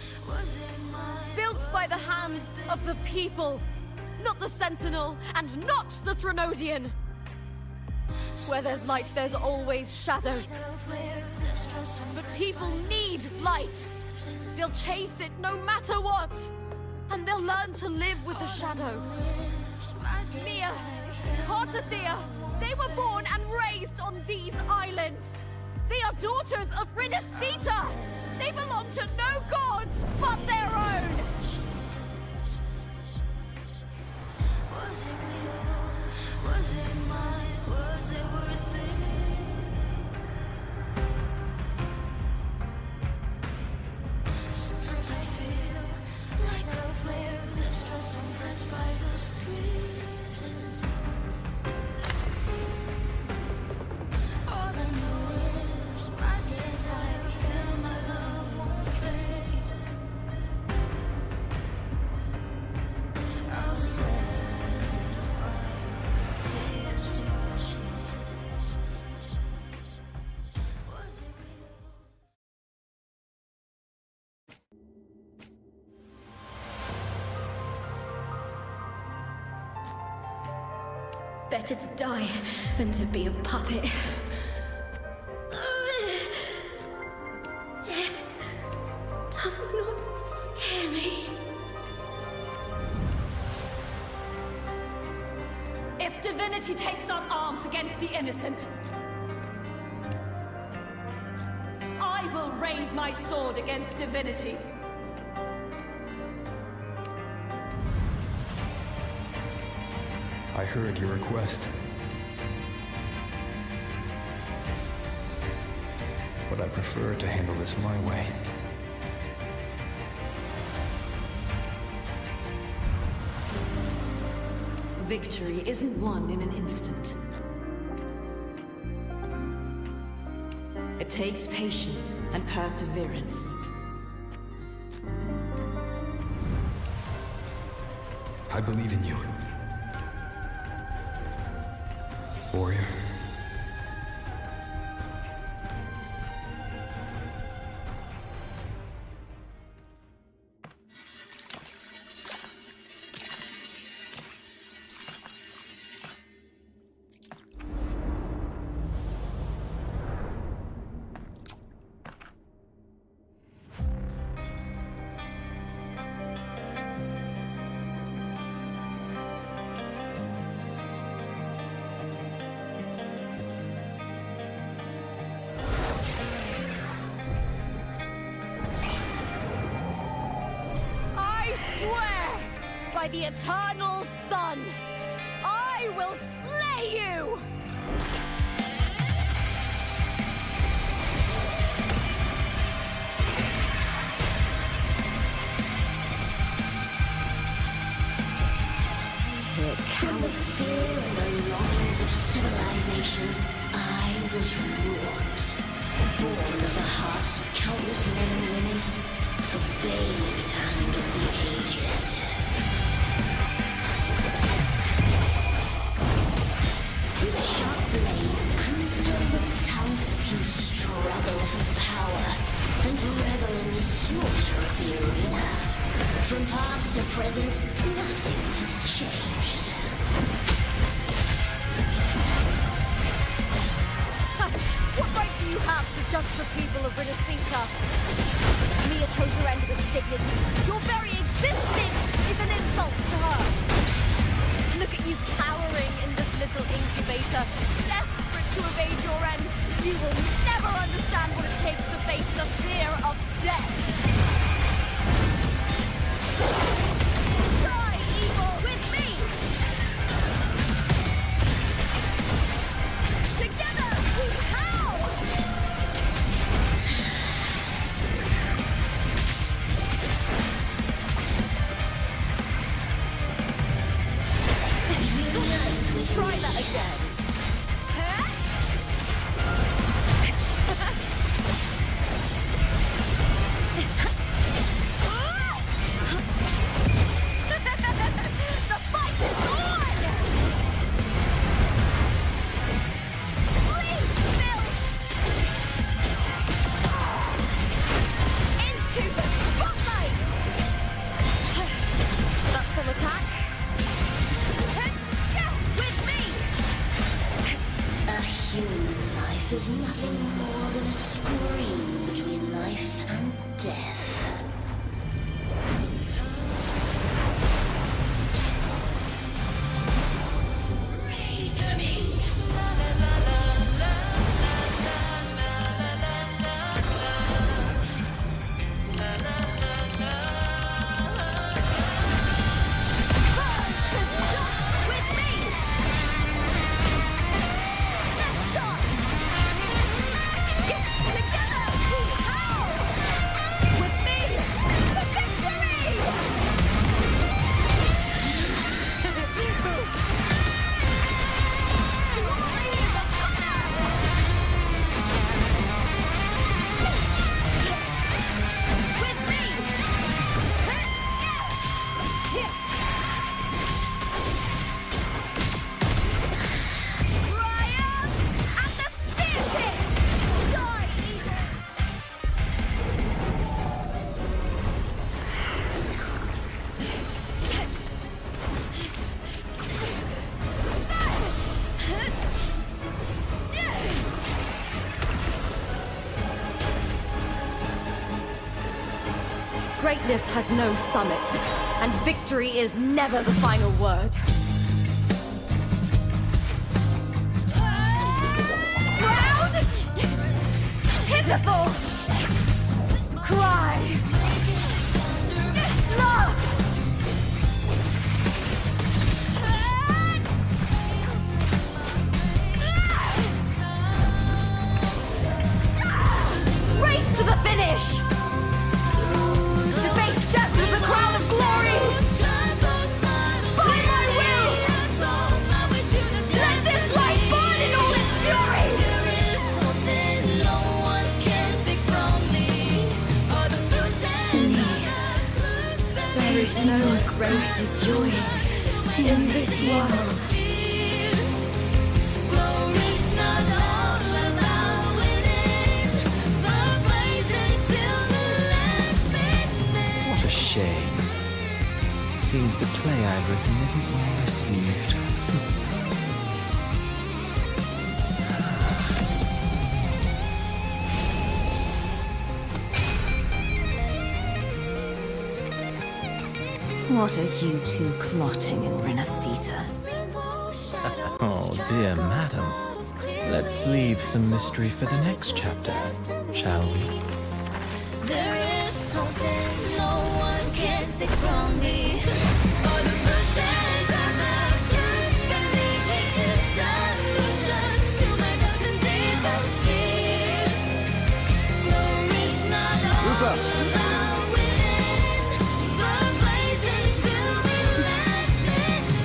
Built by the hands of the people, not the Sentinel and not the Threnodian. Where there's light, there's always shadow. But people need light. They'll chase it no matter what. And they'll learn to live with the shadow. Mia, Cartothea, they were born and raised on these islands. They are daughters of Rinascita. They belong to no gods but their own. Was it real? Was it mine? Was it worth it? Sometimes I feel like a flare that's stressed by the screen. All I know is my desire and my love won't fade. I'll set the fire this touch. Was it real? Better to die than to be a puppet. Death does not scare me. If divinity takes up arms against the innocent, I will raise my sword against divinity. I heard your request. But I prefer to handle this my way. Victory isn't won in an instant. It takes patience and perseverance. I believe in you. Warrior. By the eternal sun, I will slay you! The camel fear and the longings of civilization, I was wrought. Born of the hearts of countless men and women, of babes and of the aged. With sharp blades and silver tongue, you struggle for power and revel in the slaughter of the arena. From past to present, nothing has changed. Renacita. Mia chose her end with dignity. Your very existence is an insult to her. Look at you cowering in this little incubator, desperate to evade your end. You will never understand what it takes to face the fear of death. Try evil with me! Together, we howl! Try that again. The fight is on! Please, Bill! Into the spotlight! That's some attack. With me! A human life is nothing more than a scream between life and death. Pray to me. With me! Let's start! Together, we howl! With me, to victory! Glory is upon us! With me! Triumph at the spear tip! Die, evil! Greatness has no summit, and victory is never the final word. Proud! Pitiful! Cry! Love! Race to the finish! To face death with the crown of glory! By my will! Let this light burn in all its fury! To me, there is no greater joy in this world. What a shame. Seems the play I've written isn't well received. What are you two plotting in Renacita? Oh, dear madam. Let's leave some mystery for the next chapter, shall we? There is something no one can take from me. All the verses are not just beneath. It's a solution to my dozen deepest fears. Glory's not all about winning, but blazing to be last minute.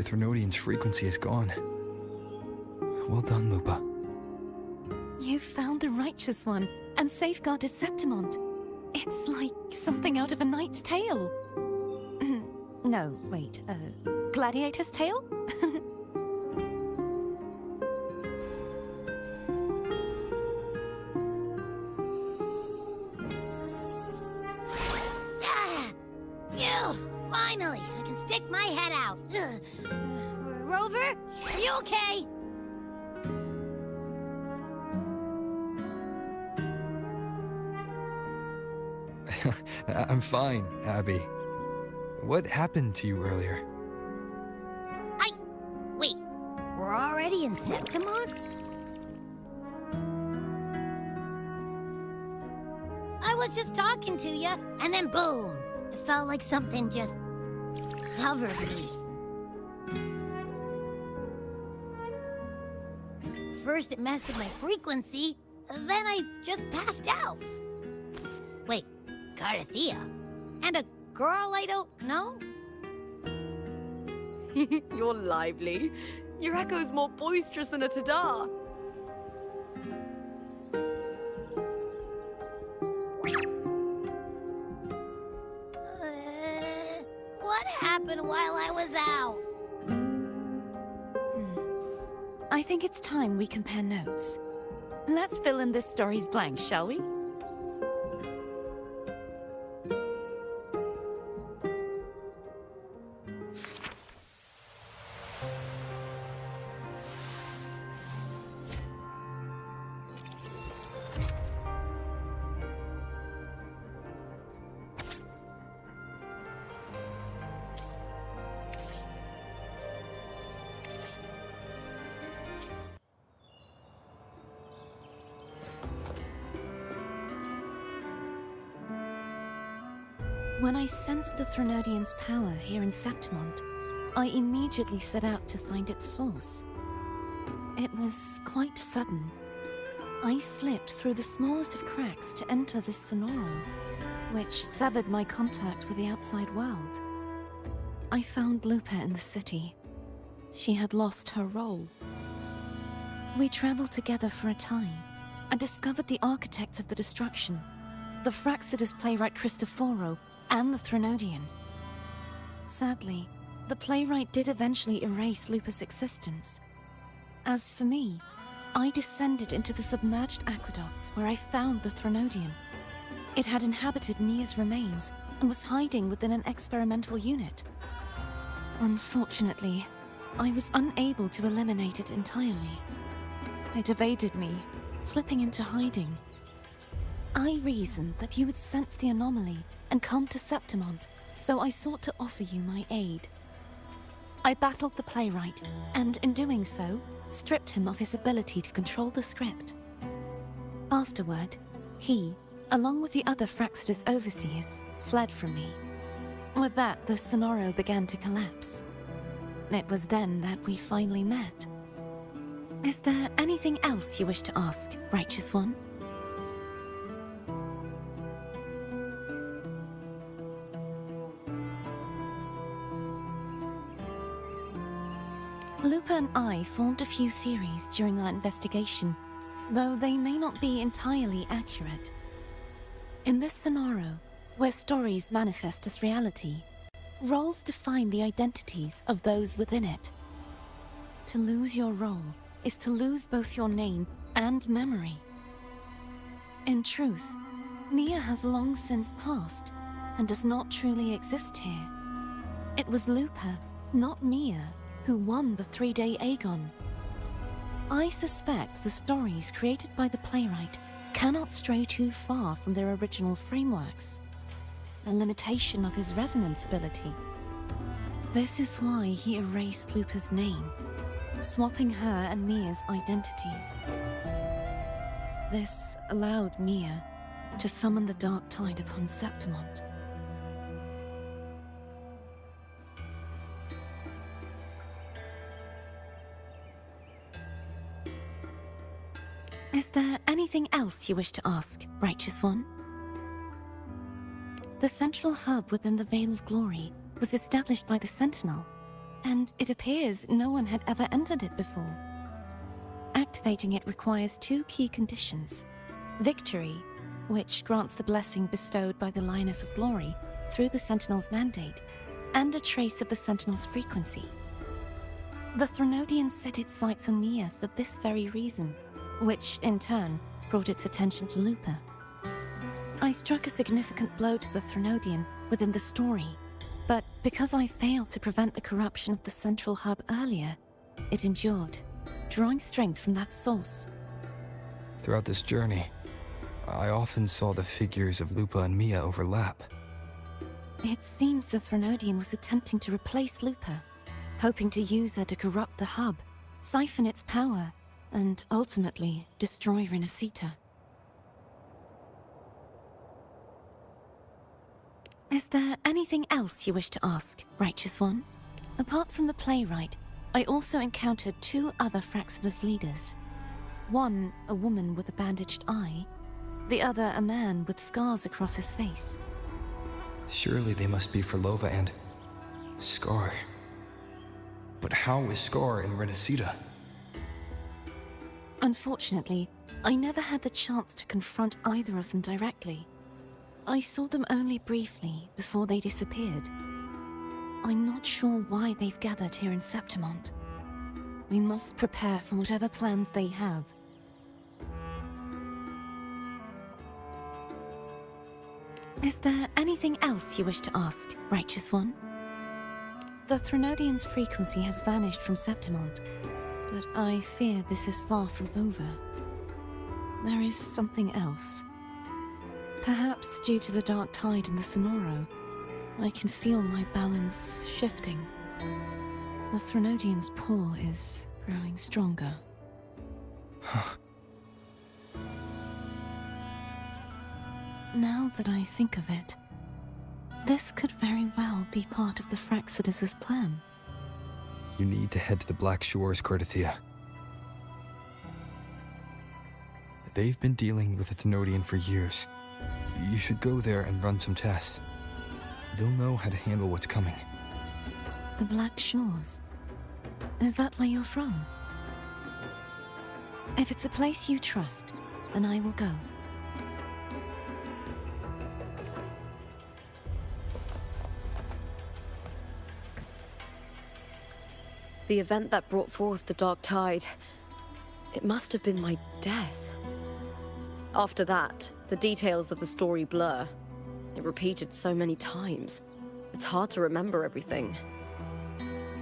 Threnodian's frequency is gone. Well done, Lupa. You found the Righteous One and safeguarded Septimont. It's like something out of a knight's tale. No, wait, gladiator's tale? Finally, I can stick my head out. Rover, are you okay? I'm fine, Abby. What happened to you earlier? Wait, we're already in Septimont? I was just talking to you, and then boom! It felt like something just covered me. First it messed with my frequency, then I just passed out. Wait, Carthea? And a girl I don't know? You're lively. Your echo's more boisterous than a Tadar. What happened while I was out? I think it's time we compare notes. Let's fill in this story's blanks, shall we? When I sensed the Threnodian's power here in Septimont, I immediately set out to find its source. It was quite sudden. I slipped through the smallest of cracks to enter this sonoro, which severed my contact with the outside world. I found Lupa in the city. She had lost her role. We traveled together for a time and discovered the architects of the destruction, the Fraxidus playwright Cristoforo, and the Threnodian. Sadly, the playwright did eventually erase Lupa's existence. As for me, I descended into the submerged aqueducts where I found the Threnodian. It had inhabited Mia's remains and was hiding within an experimental unit. Unfortunately, I was unable to eliminate it entirely. It evaded me, slipping into hiding. I reasoned that you would sense the anomaly and come to Septimont, so I sought to offer you my aid. I battled the playwright, and in doing so, stripped him of his ability to control the script. Afterward, he, along with the other Fraxidus overseers, fled from me. With that, the sonoro began to collapse. It was then that we finally met. Is there anything else you wish to ask, Righteous One? Lupa and I formed a few theories during our investigation, though they may not be entirely accurate. In this sonoro, where stories manifest as reality, roles define the identities of those within it. To lose your role is to lose both your name and memory. In truth, Mia has long since passed and does not truly exist here. It was Lupa, not Mia, who won the 3-day Aegon. I suspect the stories created by the playwright cannot stray too far from their original frameworks, a limitation of his resonance ability. This is why he erased Lupa's name, swapping her and Mia's identities. This allowed Mia to summon the Dark Tide upon Septimont. Is there anything else you wish to ask, Righteous One? The central hub within the Veil of Glory was established by the Sentinel. and it appears no one had ever entered it before. Activating it requires 2 key conditions. Victory, which grants the blessing bestowed by the Lioness of Glory through the Sentinel's mandate, and a trace of the Sentinel's frequency. The Threnodian set its sights on Mia for this very reason, which, in turn, brought its attention to Lupa. I struck a significant blow to the Threnodian within the story, but because I failed to prevent the corruption of the central hub earlier, it endured, drawing strength from that source. Throughout this journey, I often saw the figures of Lupa and Mia overlap. It seems the Threnodian was attempting to replace Lupa, hoping to use her to corrupt the hub, siphon its power, and ultimately destroy Renacita. Is there anything else you wish to ask, Righteous One? Apart from the playwright, I also encountered 2 other Fraxidus leaders. One, a woman with a bandaged eye, the other a man with scars across his face. Surely they must be for Lova and Scar. But how is Scar in Renacita? Unfortunately, I never had the chance to confront either of them directly. I saw them only briefly before they disappeared. I'm not sure why they've gathered here in Septimont. We must prepare for whatever plans they have. Is there anything else you wish to ask, Righteous One? The Threnodian's frequency has vanished from Septimont, but I fear this is far from over. There is something else. Perhaps due to the dark tide in the Sonoro, I can feel my balance shifting. The Threnodian's pull is growing stronger. Now that I think of it, this could very well be part of the Fraxidus' plan. You need to head to the Black Shores, Cordothea. They've been dealing with the Thenodian for years. You should go there and run some tests. They'll know how to handle what's coming. The Black Shores? Is that where you're from? If it's a place you trust, then I will go. The event that brought forth the dark tide, it must have been my death. After that, the details of the story blur. It repeated so many times. It's hard to remember everything.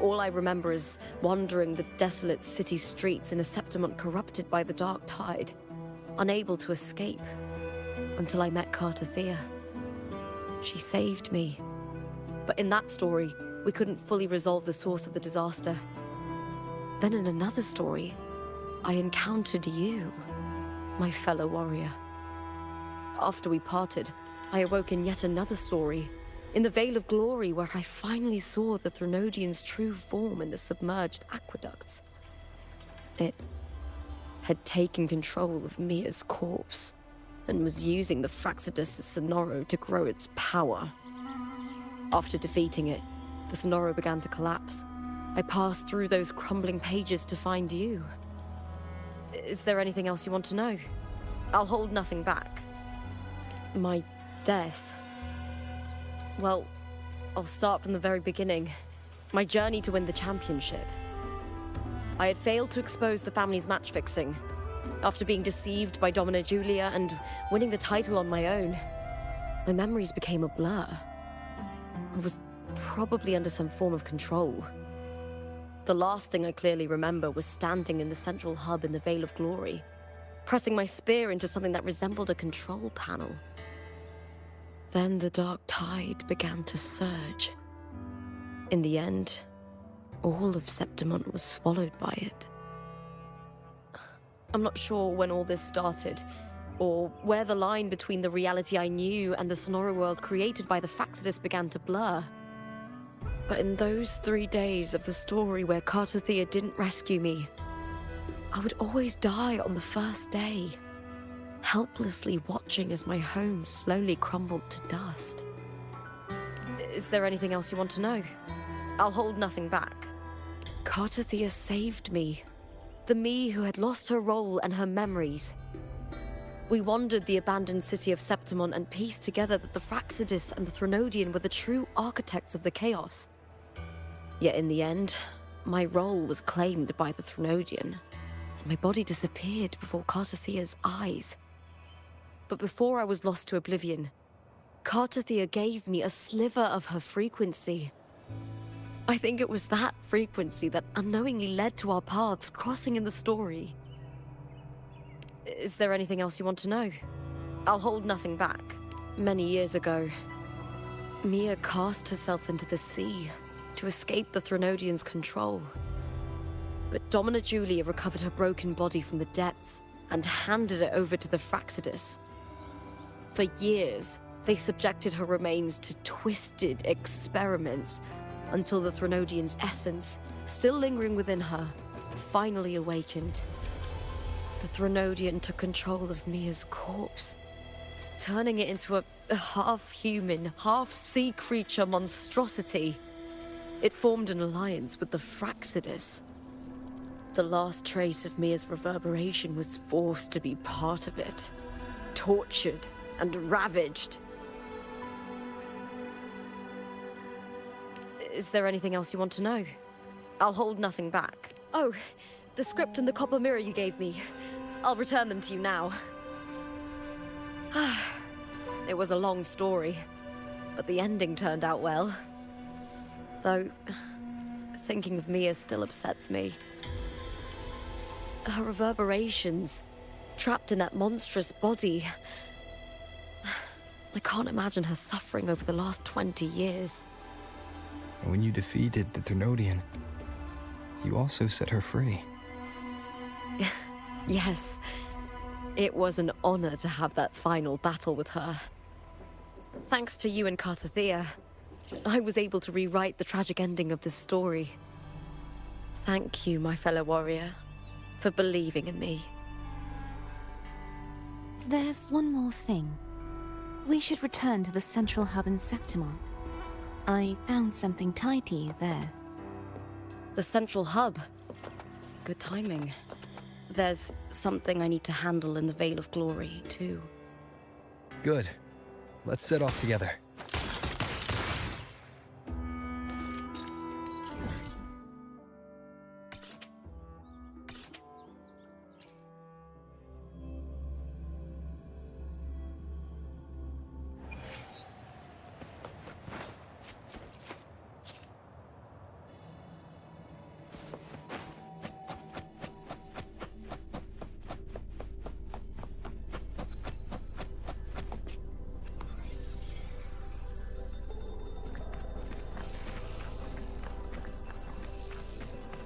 All I remember is wandering the desolate city streets in a Septimont corrupted by the dark tide, unable to escape, until I met Cartothea. She saved me. But in that story, we couldn't fully resolve the source of the disaster. Then in another story, I encountered you, my fellow warrior. After we parted, I awoke in yet another story, in the Vale of Glory, where I finally saw the Threnodian's true form in the submerged aqueducts. It had taken control of Mia's corpse, and was using the Fraxidus' Sonoro to grow its power. After defeating it, the Sonoro began to collapse. I passed through those crumbling pages to find you. Is there anything else you want to know? I'll hold nothing back. My death. Well, I'll start from the very beginning. My journey to win the championship. I had failed to expose the family's match fixing. After being deceived by Domina Julia and winning the title on my own, my memories became a blur. I was probably under some form of control. The last thing I clearly remember was standing in the central hub in the Vale of Glory, pressing my spear into something that resembled a control panel. Then the dark tide began to surge. In the end, all of Septimont was swallowed by it. I'm not sure when all this started, or where the line between the reality I knew and the Sonoro world created by the Fraxidus began to blur. But in those 3 days of the story where Cartothea didn't rescue me, I would always die on the first day, helplessly watching as my home slowly crumbled to dust. Is there anything else you want to know? I'll hold nothing back. Cartathea saved me. The me who had lost her role and her memories. We wandered the abandoned city of Septimon and pieced together that the Fraxidus and the Threnodian were the true architects of the chaos. Yet in the end, my role was claimed by the Threnodian, and my body disappeared before Cartathea's eyes. But before I was lost to oblivion, Cartathea gave me a sliver of her frequency. I think it was that frequency that unknowingly led to our paths crossing in the story. Is there anything else you want to know? I'll hold nothing back. Many years ago, Mia cast herself into the sea to escape the Threnodian's control. But Domina Julia recovered her broken body from the depths and handed it over to the Fraxidus. For years, they subjected her remains to twisted experiments until the Threnodian's essence, still lingering within her, finally awakened. The Threnodian took control of Mia's corpse, turning it into a half-human, half-sea creature monstrosity. It formed an alliance with the Fraxidus. The last trace of Mia's reverberation was forced to be part of it, tortured and ravaged. Is there anything else you want to know? I'll hold nothing back. Oh, the script and the copper mirror you gave me. I'll return them to you now. It was a long story, but the ending turned out well. Though, thinking of Mia still upsets me. Her reverberations, trapped in that monstrous body. I can't imagine her suffering over the last 20 years. When you defeated the Threnodian, you also set her free. Yes. It was an honor to have that final battle with her. Thanks to you and Cartathea, I was able to rewrite the tragic ending of this story. Thank you, my fellow warrior, for believing in me. There's one more thing. We should return to the central hub in Septimon. I found something tied to you there. The central hub? Good timing. There's something I need to handle in the Veil of Glory, too. Good. Let's set off together.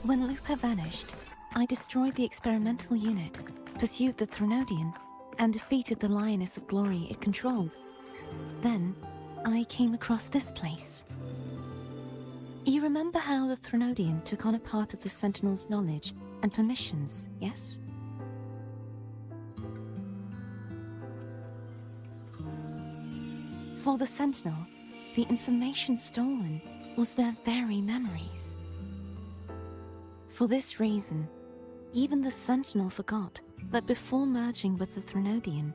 When Lupa vanished, I destroyed the experimental unit, pursued the Threnodian, and defeated the Lioness of Glory it controlled. Then, I came across this place. You remember how the Threnodian took on a part of the Sentinel's knowledge and permissions, yes? For the Sentinel, the information stolen was their very memories. For this reason, even the Sentinel forgot that before merging with the Threnodian,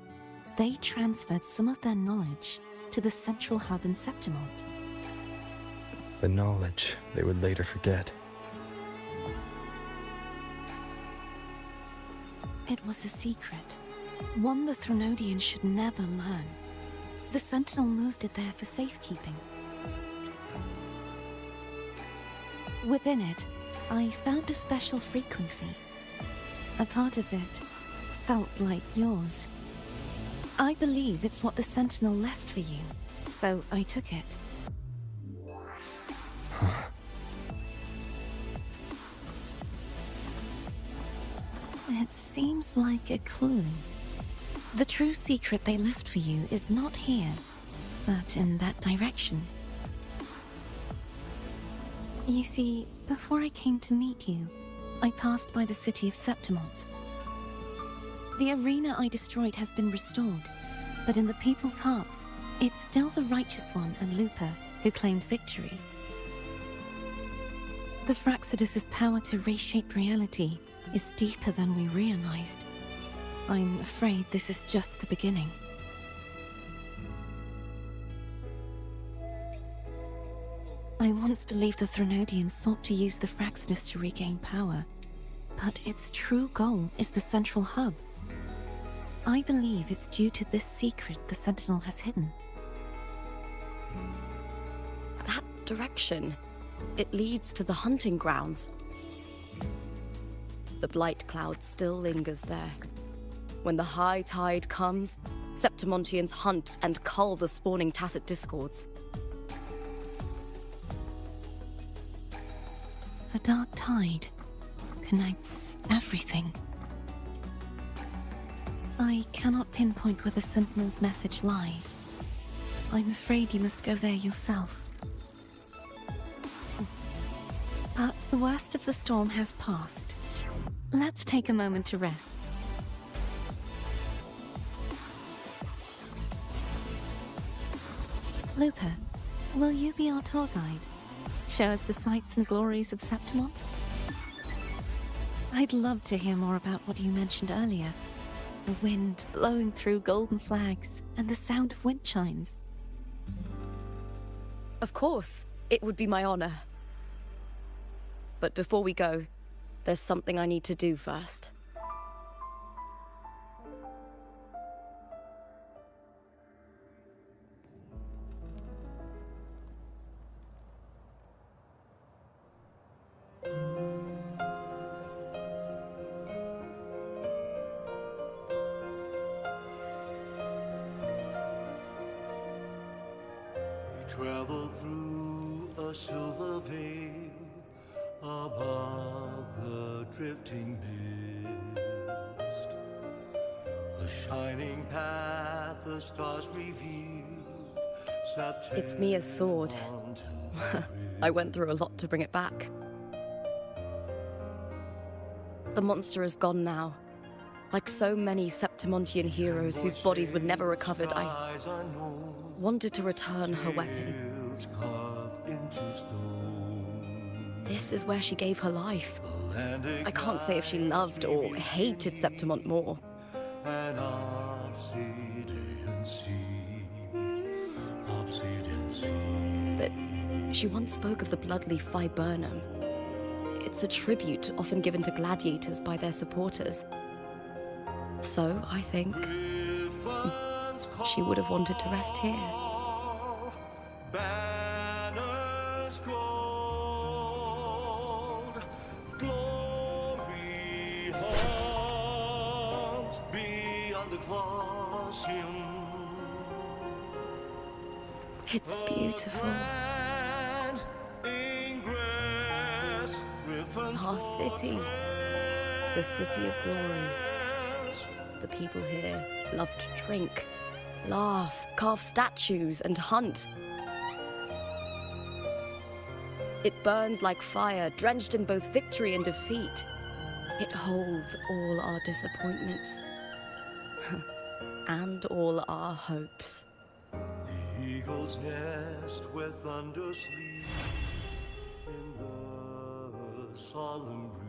they transferred some of their knowledge to the central hub in Septimont. The knowledge they would later forget. It was a secret, one the Threnodian should never learn. The Sentinel moved it there for safekeeping. Within it, I found a special frequency. A part of it felt like yours. I believe it's what the Sentinel left for you, so I took it. It seems like a clue. The true secret they left for you is not here, but in that direction. You see, before I came to meet you, I passed by the city of Septimont. The arena I destroyed has been restored, but in the people's hearts, it's still the Righteous One and Lupa who claimed victory. The Fraxidus' power to reshape reality is deeper than we realized. I'm afraid this is just the beginning. I once believed the Threnodians sought to use the Fraxidus to regain power, but its true goal is the central hub. I believe it's due to this secret the Sentinel has hidden. That direction, it leads to the hunting grounds. The blight cloud still lingers there. When the high tide comes, Septimontians hunt and cull the spawning Tacit Discords. The dark tide connects everything. I cannot pinpoint where the Sentinel's message lies. I'm afraid you must go there yourself. But the worst of the storm has passed. Let's take a moment to rest. Lupa, will you be our tour guide? Show us the sights and glories of Septimont? I'd love to hear more about what you mentioned earlier. The wind blowing through golden flags and the sound of wind chimes. Of course, it would be my honor. But before we go, there's something I need to do first. Travel through a silver veil above the drifting mist. A shining path, the stars revealed. It's Mia's sword. I went through a lot to bring it back. The monster is gone now. Like so many Septimontian heroes whose bodies were never recovered, I wanted to return her weapon. This is where she gave her life. I can't say if she loved or hated Septimont more. But she once spoke of the bloodleaf viburnum. It's a tribute often given to gladiators by their supporters. So, I think she would have wanted to rest here. Banners gold, glory haunts beyond the Colosseum. It's beautiful. Our city. The city of glory. The people here love to drink, laugh, carve statues, and hunt. It burns like fire, drenched in both victory and defeat. It holds all our disappointments. And all our hopes. The eagle's nest where thunder sleeps in the solemn breeze.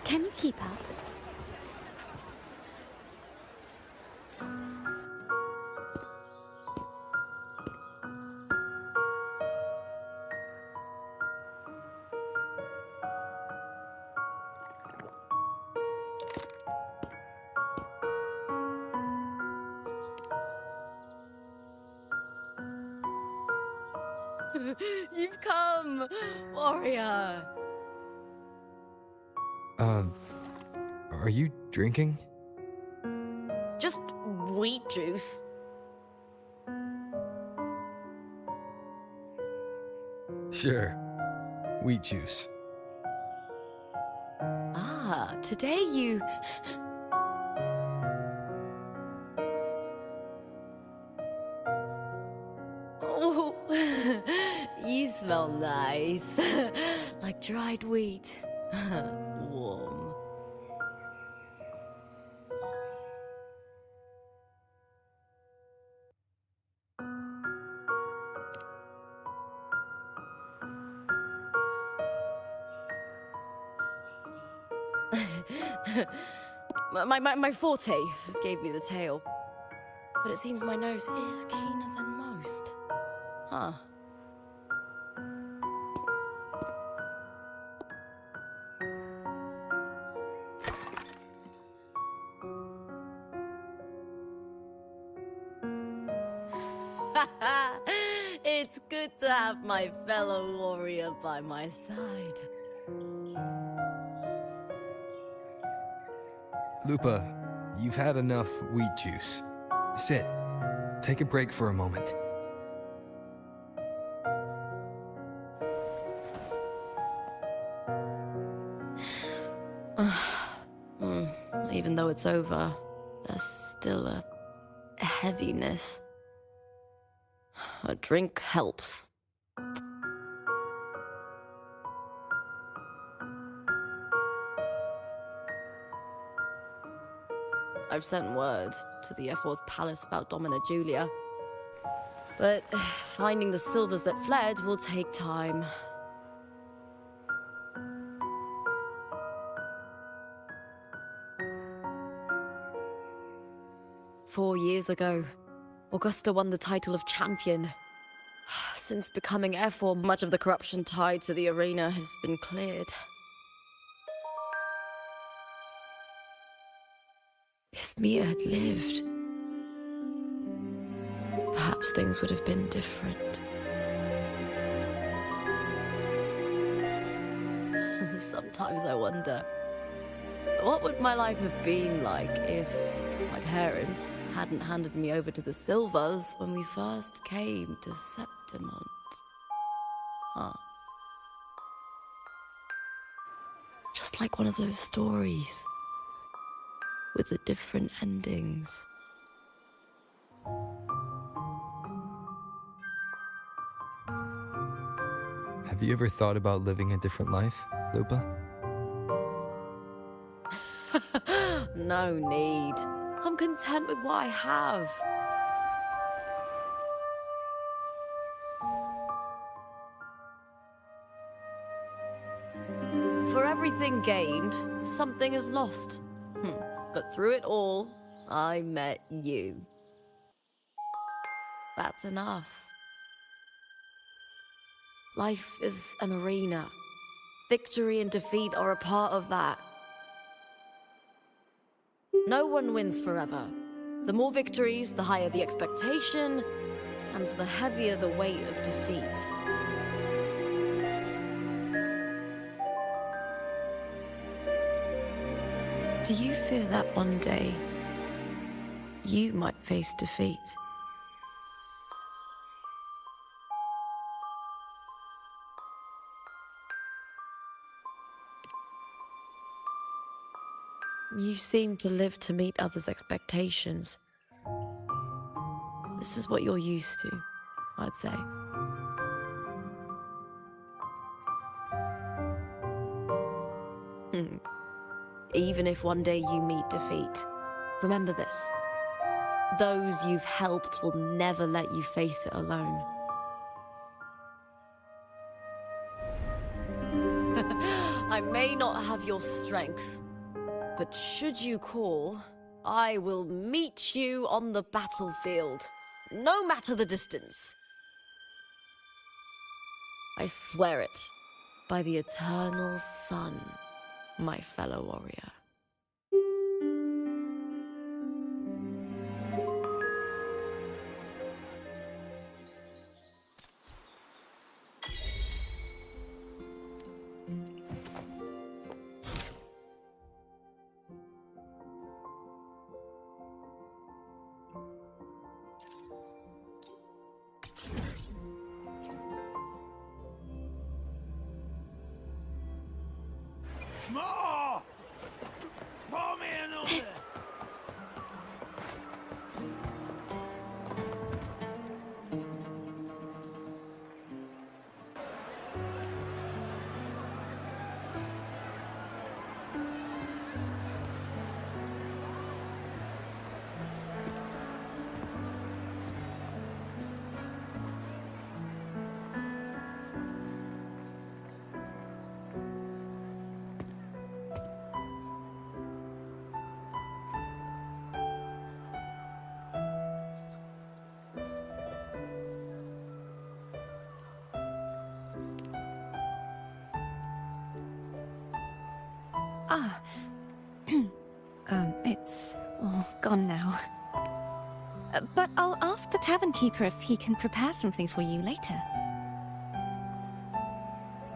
Can you keep up? You've come, warrior! Are you drinking? Just wheat juice. Sure. Wheat juice. Ah, today you... Oh, you smell nice. Like dried wheat. Warm. My forte gave me the tail. But it seems my nose is keener than most. Huh. It's good to have my fellow warrior by my side. Lupa, you've had enough wheat juice. Sit. Take a break for a moment. Even though it's over, there's still a heaviness. A drink helps. I've sent word to the F4's palace about Domina Julia. But finding the silvers that fled will take time. Four years ago, Augusta won the title of champion. Since becoming F4, much of the corruption tied to the arena has been cleared. If Mia had lived, perhaps things would have been different. Sometimes I wonder, what would my life have been like if my parents hadn't handed me over to the Silvers when we first came to Septimont? Huh. Just like one of those stories with the different endings. Have you ever thought about living a different life, Lupa? No need. I'm content with what I have. For everything gained, something is lost. But through it all, I met you. That's enough. Life is an arena. Victory and defeat are a part of that. No one wins forever. The more victories, the higher the expectation, and the heavier the weight of defeat. Do you fear that one day you might face defeat? You seem to live to meet others' expectations. This is what you're used to, I'd say. Even if one day you meet defeat, remember this. Those you've helped will never let you face it alone. I may not have your strength, but should you call, I will meet you on the battlefield, no matter the distance. I swear it, by the eternal sun, my fellow warrior. Ah. It's all gone now. But I'll ask the tavern keeper if he can prepare something for you later.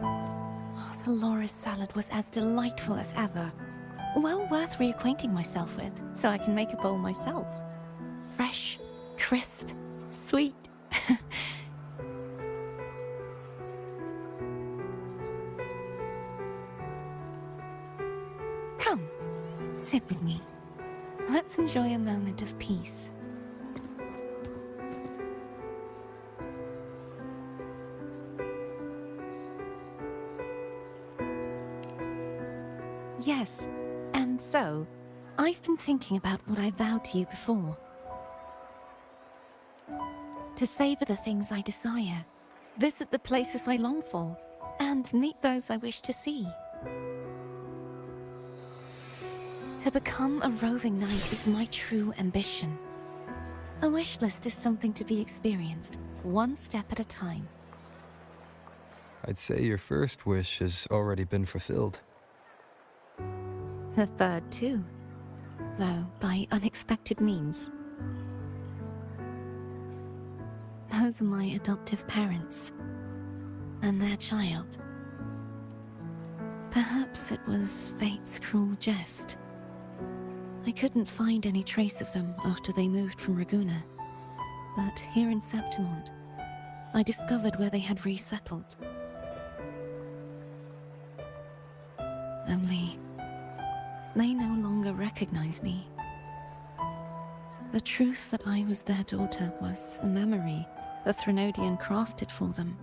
Oh, the loris salad was as delightful as ever. Well worth reacquainting myself with, so I can make a bowl myself. Fresh, crisp, sweet. Come, sit with me. Let's enjoy a moment of peace. Yes, and so, I've been thinking about what I vowed to you before. To savor the things I desire, visit the places I long for, and meet those I wish to see. To become a roving knight is my true ambition. A wish list is something to be experienced, one step at a time. I'd say your first wish has already been fulfilled. The third too, though by unexpected means. Those are my adoptive parents, and their child. Perhaps it was fate's cruel jest. I couldn't find any trace of them after they moved from Raguna, but here in Septimont, I discovered where they had resettled. Only, they no longer recognize me. The truth that I was their daughter was a memory the Threnodian crafted for them,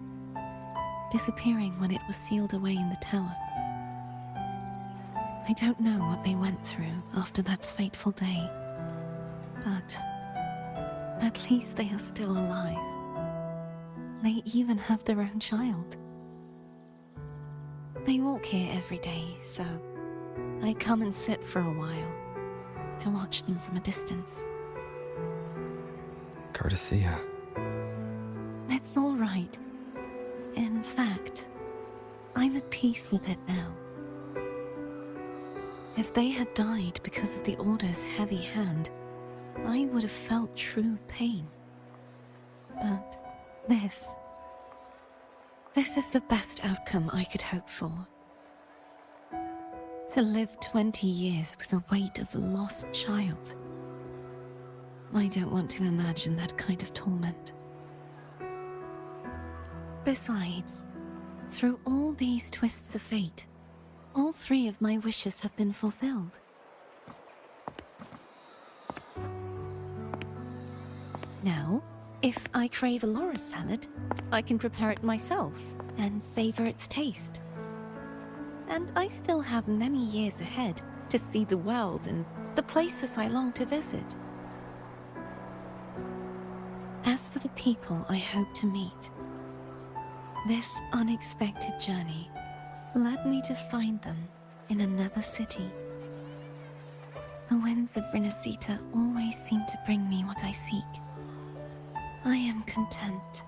disappearing when it was sealed away in the tower. I don't know what they went through after that fateful day, but at least they are still alive. They even have their own child. They walk here every day, so I come and sit for a while to watch them from a distance. Cardathea. It's all right. In fact, I'm at peace with it now. If they had died because of the Order's heavy hand, I would have felt true pain. But this is the best outcome I could hope for. To live 20 years with the weight of a lost child. I don't want to imagine that kind of torment. Besides, through all these twists of fate, all three of my wishes have been fulfilled. Now, if I crave a loris salad, I can prepare it myself and savor its taste. And I still have many years ahead to see the world and the places I long to visit. As for the people I hope to meet, this unexpected journey led me to find them in another city. The winds of Rinasita always seem to bring me what I seek. I am content